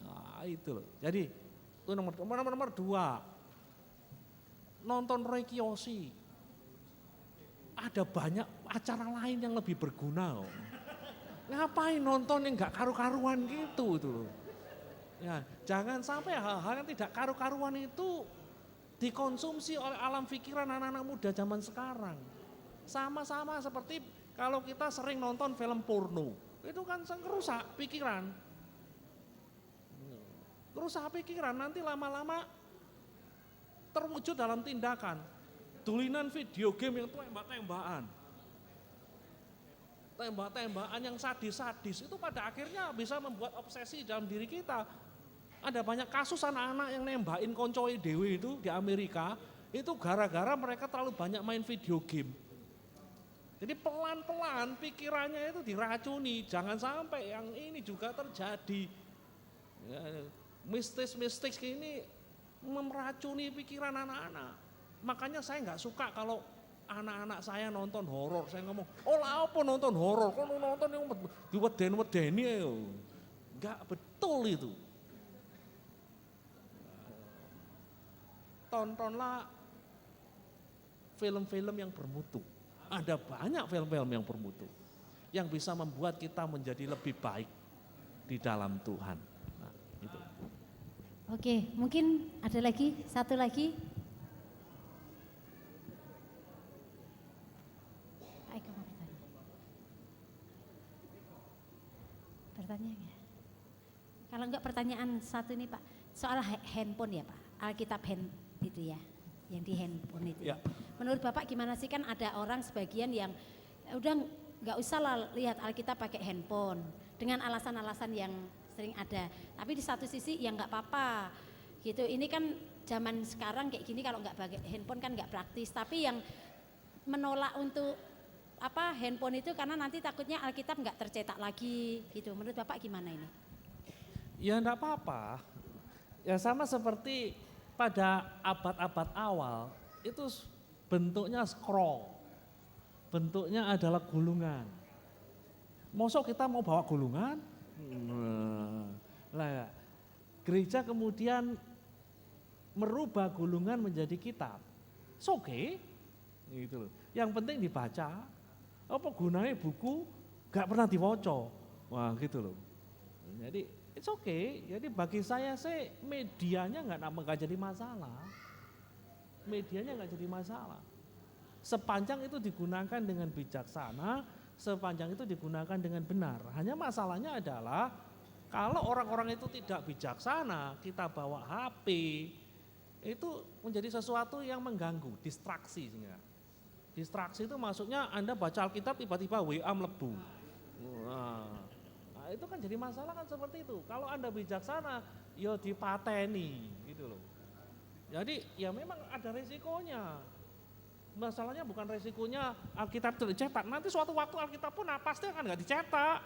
Nah, itu loh. Jadi itu nomor 2. Nonton Roy Kiyoshi. Ada banyak acara lain yang lebih berguna. Ngapain nonton yang gak karu-karuan gitu itu loh. Ya, jangan sampai hal-hal yang tidak karu-karuan itu dikonsumsi oleh alam pikiran anak-anak muda zaman sekarang. Sama-sama seperti kalau kita sering nonton film porno, itu kan ngerusak pikiran. Ngerusak pikiran, nanti lama-lama terwujud dalam tindakan. Dulinan video game yang tembak-tembakan. Tembak-tembakan yang sadis-sadis itu pada akhirnya bisa membuat obsesi dalam diri kita. Ada banyak kasus anak-anak yang nembakin koncoe dewe itu di Amerika, itu gara-gara mereka terlalu banyak main video game. Jadi pelan-pelan pikirannya itu diracuni, jangan sampai yang ini juga terjadi. Ya, mistis-mistis ini meracuni pikiran anak-anak. Makanya saya nggak suka kalau anak-anak saya nonton horor. Saya ngomong, oh lah apa nonton horor? Kok nonton yang diweden-wedeni ya? Nggak betul itu. Tontonlah film-film yang bermutu. Ada banyak film-film yang bermutu yang bisa membuat kita menjadi lebih baik di dalam Tuhan. Nah, itu. Oke, mungkin ada lagi, satu lagi. Pak Eko mau bertanya. Bertanya ya? Kalau enggak pertanyaan satu ini Pak, soal handphone ya Pak, Alkitab itu ya, yang di handphone itu. Ya. Menurut Bapak gimana sih, kan ada orang sebagian yang udah nggak usah lah lihat Alkitab pakai handphone dengan alasan-alasan yang sering ada. Tapi di satu sisi ya nggak apa-apa gitu. Ini kan zaman sekarang kayak gini, kalau nggak pakai handphone kan nggak praktis. Tapi yang menolak untuk handphone itu karena nanti takutnya Alkitab nggak tercetak lagi gitu. Menurut Bapak gimana ini? Ya enggak apa-apa. Ya sama seperti pada abad-abad awal itu bentuknya scroll. Bentuknya adalah gulungan. Mosok kita mau bawa gulungan? Nah, gereja kemudian merubah gulungan menjadi kitab. Oke, gitu loh. Yang penting dibaca. Apa gunanya buku gak pernah diwoco? Wah gitu loh. Jadi it's okay. Jadi bagi saya sih medianya nggak jadi masalah. Medianya nggak jadi masalah. Sepanjang itu digunakan dengan bijaksana, sepanjang itu digunakan dengan benar. Hanya masalahnya adalah kalau orang-orang itu tidak bijaksana, kita bawa HP, itu menjadi sesuatu yang mengganggu, distraksi. Distraksi itu maksudnya Anda baca Alkitab tiba-tiba WA melebu. Nah, itu kan jadi masalah kan seperti itu. Kalau Anda bijaksana, ya dipateni gitu loh. Jadi ya memang ada resikonya. Masalahnya bukan resikonya Alkitab itu dicetak, nanti suatu waktu Alkitab pun pasti akan nggak dicetak.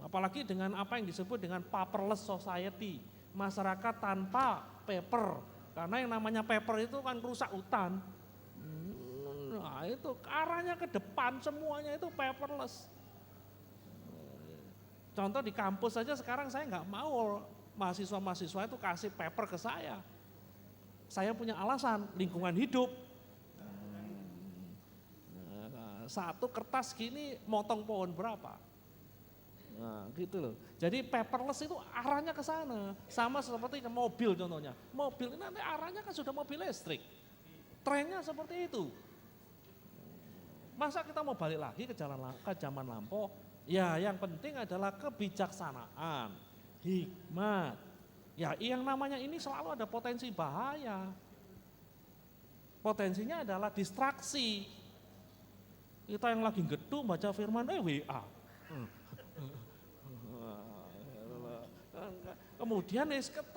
Apalagi dengan apa yang disebut dengan paperless society, masyarakat tanpa paper. Karena yang namanya paper itu kan rusak hutan. Nah itu arahnya ke depan semuanya itu paperless. Contoh di kampus saja sekarang saya nggak mau mahasiswa-mahasiswa itu kasih paper ke saya. Saya punya alasan, lingkungan hidup. Satu kertas gini motong pohon berapa? Nah gitu loh. Jadi paperless itu arahnya ke sana. Sama seperti mobil contohnya. Mobil ini nanti arahnya kan sudah mobil listrik. Trennya seperti itu. Masa kita mau balik lagi ke zaman lampau? Ya yang penting adalah kebijaksanaan, hikmat. Ya yang namanya ini selalu ada potensi bahaya. Potensinya adalah distraksi. Kita yang lagi gedung baca firman, WA. Kemudian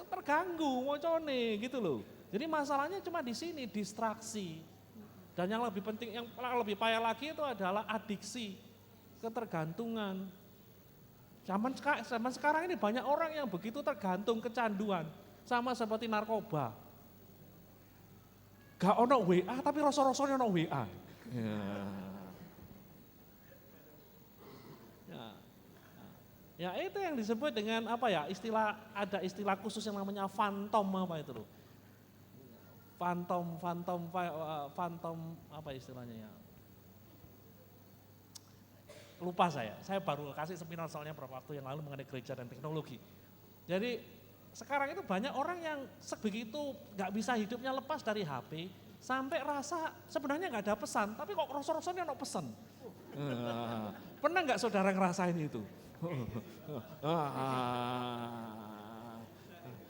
terganggu mocone gitu loh. Jadi masalahnya cuma di sini distraksi. Dan yang lebih penting, yang lebih payah lagi itu adalah adiksi, ketergantungan. Zaman sekarang ini banyak orang yang begitu tergantung, kecanduan, sama seperti narkoba. Gak ono WA tapi rasa-rasanya ono WA. Ya itu yang disebut dengan apa ya, ada istilah khusus yang namanya phantom apa itu loh. Phantom apa istilahnya ya. Lupa saya baru kasih seminar soalnya beberapa waktu yang lalu mengenai gereja dan teknologi. Jadi sekarang itu banyak orang yang sebegitu gak bisa hidupnya lepas dari HP, sampai rasa sebenarnya gak ada pesan, tapi kok rasa-rasanya ada pesan. Pernah gak saudara ngerasain itu?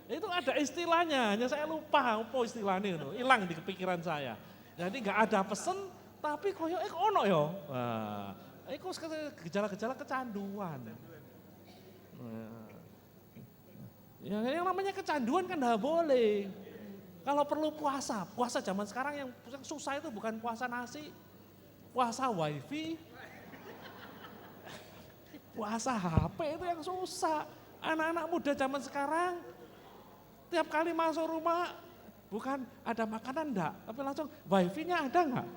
Itu ada istilahnya, hanya saya lupa apa istilahnya itu, hilang di kepikiran saya. Jadi nggak ada pesen, tapi koyo ono yo. Itu gejala-gejala kecanduan. Ya, yang namanya kecanduan kan nggak boleh. Kalau perlu puasa zaman sekarang yang susah itu bukan puasa nasi, puasa wifi, puasa HP itu yang susah. Anak-anak muda zaman sekarang tiap kali masuk rumah bukan ada makanan enggak, tapi langsung wifi-nya ada enggak?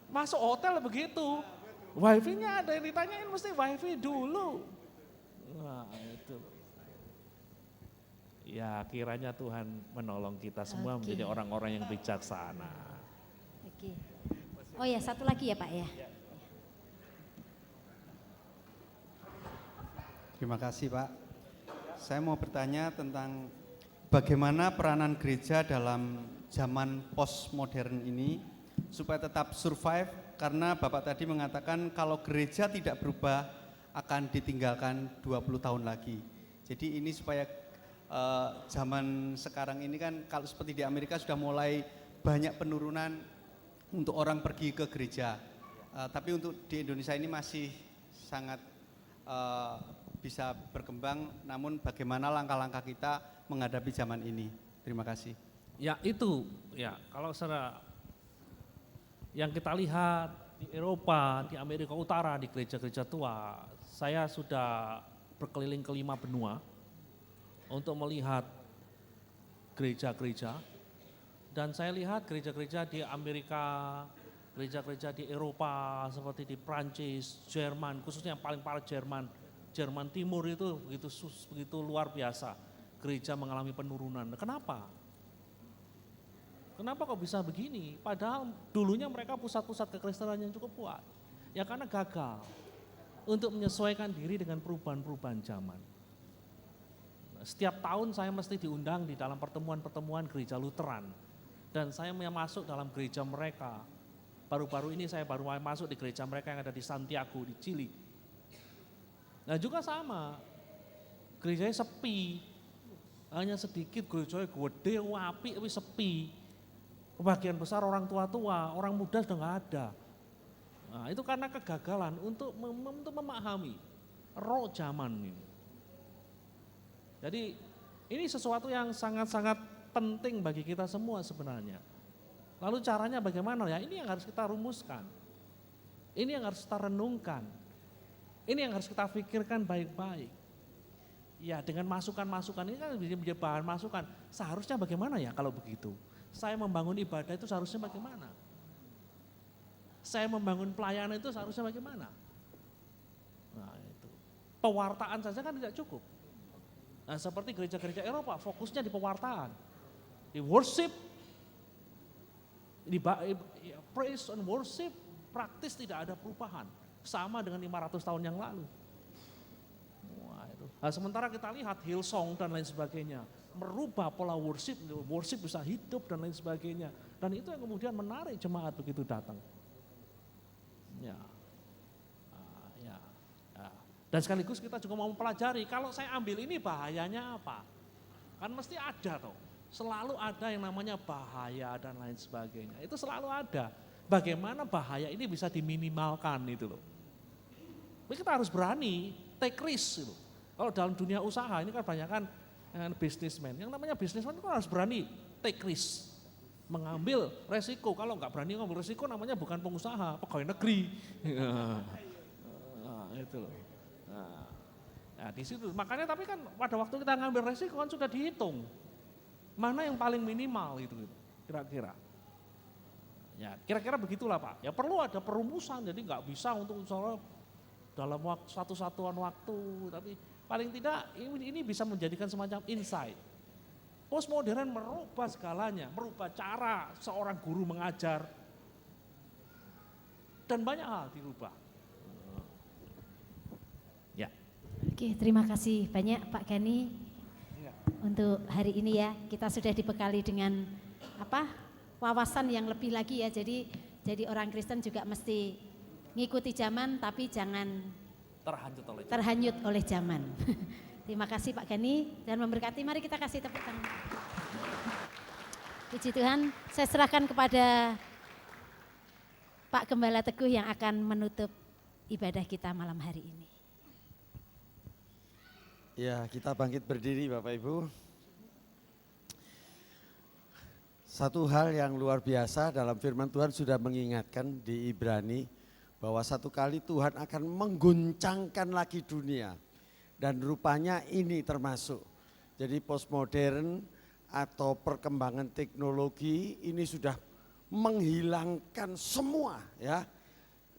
Masuk hotel begitu, wifi-nya ada, yang ditanyain mesti wifi dulu. Wah itu. Ya kiranya Tuhan menolong kita semua menjadi orang-orang yang bijaksana. Oke. Oh ya satu lagi ya Pak ya. Terima kasih Pak. Saya mau bertanya tentang bagaimana peranan gereja dalam zaman postmodern ini supaya tetap survive, karena Bapak tadi mengatakan kalau gereja tidak berubah akan ditinggalkan 20 tahun lagi. Jadi ini supaya zaman sekarang ini kan kalau seperti di Amerika sudah mulai banyak penurunan untuk orang pergi ke gereja. Tapi untuk di Indonesia ini masih sangat bisa berkembang, namun bagaimana langkah-langkah kita menghadapi zaman ini? Terima kasih. Ya itu, ya kalau secara yang kita lihat di Eropa, di Amerika Utara, di gereja-gereja tua, saya sudah berkeliling ke 5 benua untuk melihat gereja-gereja, dan saya lihat gereja-gereja di Amerika, gereja-gereja di Eropa seperti di Prancis, Jerman, khususnya yang paling parah Jerman Timur itu begitu luar biasa, gereja mengalami penurunan. Kenapa? Kenapa kok bisa begini? Padahal dulunya mereka pusat-pusat kekristenan yang cukup kuat. Ya karena gagal untuk menyesuaikan diri dengan perubahan-perubahan zaman. Setiap tahun saya mesti diundang di dalam pertemuan-pertemuan gereja Lutheran. Dan saya masuk dalam gereja mereka. Baru-baru ini saya baru masuk di gereja mereka yang ada di Santiago, di Chili. Nah juga sama, gerejanya sepi, hanya sedikit gerejanya gede, api, tapi sepi. Kebagian besar orang tua-tua, orang muda sudah nggak ada. Nah itu karena kegagalan untuk memahami roh zaman ini. Jadi ini sesuatu yang sangat-sangat penting bagi kita semua sebenarnya. Lalu caranya bagaimana ya? Ini yang harus kita rumuskan. Ini yang harus kita renungkan. Ini yang harus kita pikirkan baik-baik. Ya, dengan masukan-masukan ini kan bisa menjadi bahan masukan. Seharusnya bagaimana ya kalau begitu? Saya membangun ibadah itu seharusnya bagaimana? Saya membangun pelayanan itu seharusnya bagaimana? Nah, itu. Pewartaan saja kan tidak cukup. Nah, seperti gereja-gereja Eropa, fokusnya di pewartaan. Di worship, di praise and worship, praktis tidak ada perubahan. Sama dengan 500 tahun yang lalu. Nah, sementara kita lihat Hillsong dan lain sebagainya, merubah pola worship bisa hidup dan lain sebagainya. Dan itu yang kemudian menarik jemaat begitu datang. Ya. Dan sekaligus kita juga mau mempelajari, kalau saya ambil ini bahayanya apa? Kan mesti ada toh, selalu ada yang namanya bahaya dan lain sebagainya. Itu selalu ada. Bagaimana bahaya ini bisa diminimalkan itu loh. Kita harus berani, take risk gitu. Kalau dalam dunia usaha ini kan banyak kan bisnismen. Yang namanya bisnismen itu harus berani take risk. Mengambil resiko. Kalau nggak berani ngambil resiko namanya bukan pengusaha, pegawai negeri. Nah, itu loh. Nah, di situ. Makanya tapi kan pada waktu kita ngambil resiko kan sudah dihitung. Mana yang paling minimal gitu kira-kira. Ya, kira-kira begitulah Pak. Ya perlu ada perumusan, jadi nggak bisa untuk dalam satu satuan waktu, tapi paling tidak ini bisa menjadikan semacam insight. Postmodern merubah segalanya, merubah cara seorang guru mengajar, dan banyak hal dirubah. Ya. Oke, terima kasih banyak Pak Gani untuk hari ini ya. Kita sudah dibekali dengan wawasan yang lebih lagi ya. Jadi orang Kristen juga mesti ngikuti zaman tapi jangan terhanyut oleh zaman. Terima kasih Pak Gani dan memberkati. Mari kita kasih tepuk tangan. Puji Tuhan, saya serahkan kepada Pak Gembala Teguh yang akan menutup ibadah kita malam hari ini. Ya, kita bangkit berdiri Bapak Ibu. Satu hal yang luar biasa dalam firman Tuhan sudah mengingatkan di Ibrani, bahwa satu kali Tuhan akan mengguncangkan lagi dunia. Dan rupanya ini termasuk. Jadi postmodern atau perkembangan teknologi ini sudah menghilangkan semua ya.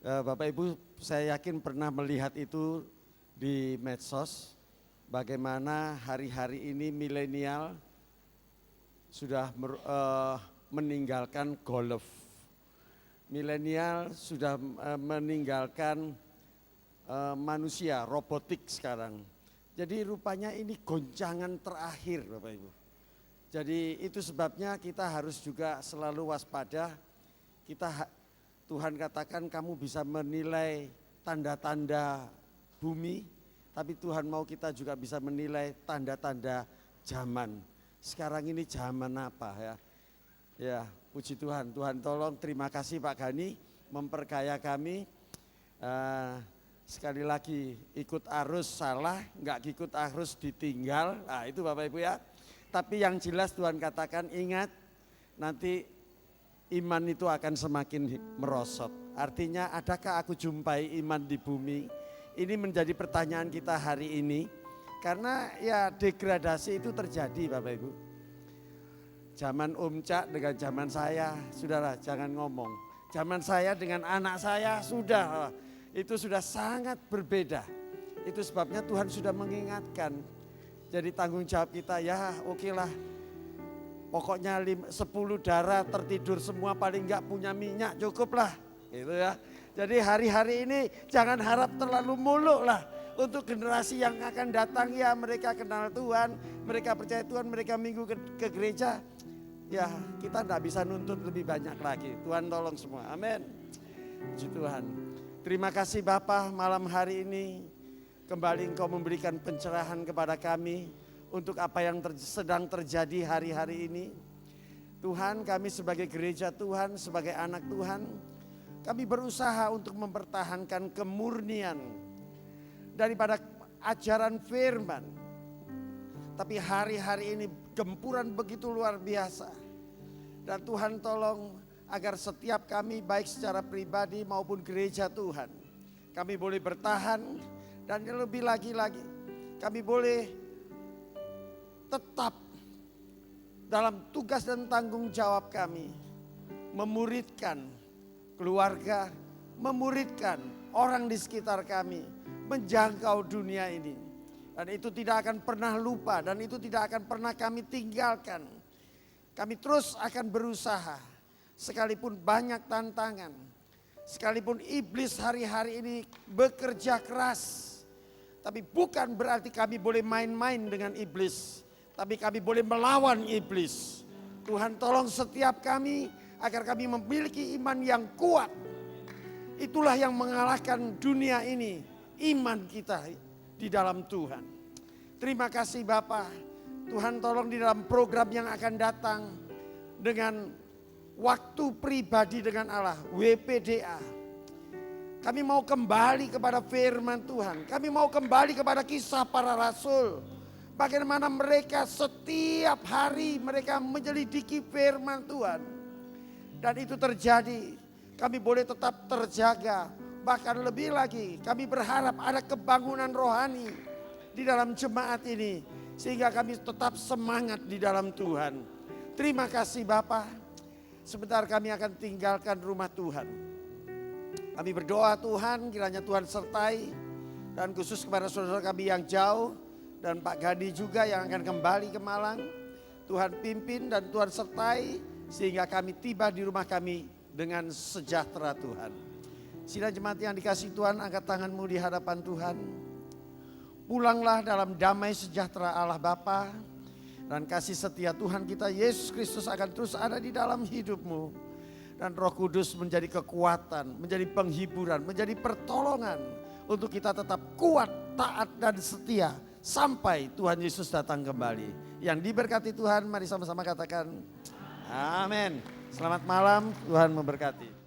Bapak Ibu saya yakin pernah melihat itu di medsos. Bagaimana hari-hari ini milenial sudah meninggalkan golf. Milenial sudah meninggalkan manusia, robotik sekarang. Jadi rupanya ini goncangan terakhir Bapak Ibu. Jadi itu sebabnya kita harus juga selalu waspada. Tuhan katakan kamu bisa menilai tanda-tanda bumi, tapi Tuhan mau kita juga bisa menilai tanda-tanda zaman. Sekarang ini zaman apa ya? Ya, puji Tuhan. Tuhan tolong, terima kasih Pak Gani memperkaya kami. Sekali lagi ikut arus salah, enggak ikut arus ditinggal. Nah itu Bapak Ibu ya. Tapi yang jelas Tuhan katakan ingat nanti iman itu akan semakin merosot. Artinya adakah aku jumpai iman di bumi? Ini menjadi pertanyaan kita hari ini. Karena ya degradasi itu terjadi Bapak Ibu. Zaman Om Cak dengan zaman saya, sudahlah jangan ngomong. Zaman saya dengan anak saya sudah, itu sudah sangat berbeda. Itu sebabnya Tuhan sudah mengingatkan. Jadi tanggung jawab kita ya okelah. Pokoknya 10 darah tertidur semua paling enggak punya minyak cukuplah. Gitu ya. Jadi hari-hari ini jangan harap terlalu muluk lah. Untuk generasi yang akan datang ya mereka kenal Tuhan, mereka percaya Tuhan, mereka minggu ke gereja. Ya kita enggak bisa nuntut lebih banyak lagi. Tuhan tolong semua, amin. Puji Tuhan. Terima kasih Bapak malam hari ini. Kembali Engkau memberikan pencerahan kepada kami untuk apa yang sedang terjadi hari-hari ini. Tuhan, kami sebagai gereja Tuhan, sebagai anak Tuhan, kami berusaha untuk mempertahankan kemurnian daripada ajaran firman. Tapi hari-hari ini gempuran begitu luar biasa. Dan Tuhan tolong agar setiap kami baik secara pribadi maupun gereja Tuhan, kami boleh bertahan dan yang lebih lagi kami boleh tetap dalam tugas dan tanggung jawab kami memuridkan keluarga, memuridkan orang di sekitar kami, menjangkau dunia ini. Dan itu tidak akan pernah lupa dan itu tidak akan pernah kami tinggalkan. Kami terus akan berusaha sekalipun banyak tantangan, sekalipun iblis hari-hari ini bekerja keras. Tapi bukan berarti kami boleh main-main dengan iblis, tapi kami boleh melawan iblis. Tuhan tolong setiap kami agar kami memiliki iman yang kuat. Itulah yang mengalahkan dunia ini, iman kita di dalam Tuhan. Terima kasih Bapa. Tuhan tolong di dalam program yang akan datang dengan waktu pribadi dengan Allah, WPDA. Kami mau kembali kepada firman Tuhan. Kami mau kembali kepada kisah para rasul. Bagaimana mereka setiap hari mereka menyelidiki firman Tuhan. Dan itu terjadi. Kami boleh tetap terjaga. Bahkan lebih lagi kami berharap ada kebangunan rohani di dalam jemaat ini. Sehingga kami tetap semangat di dalam Tuhan. Terima kasih Bapak. Sebentar kami akan tinggalkan rumah Tuhan. Kami berdoa Tuhan kiranya Tuhan sertai. Dan khusus kepada saudara kami yang jauh. Dan Pak Gadi juga yang akan kembali ke Malang. Tuhan pimpin dan Tuhan sertai. Sehingga kami tiba di rumah kami dengan sejahtera Tuhan. Sidang jemaat yang dikasihi Tuhan, angkat tanganmu di hadapan Tuhan. Pulanglah dalam damai sejahtera Allah Bapa dan kasih setia Tuhan kita Yesus Kristus akan terus ada di dalam hidupmu. Dan Roh Kudus menjadi kekuatan, menjadi penghiburan, menjadi pertolongan untuk kita tetap kuat, taat dan setia sampai Tuhan Yesus datang kembali. Yang diberkati Tuhan, mari sama-sama katakan amin. Selamat malam, Tuhan memberkati.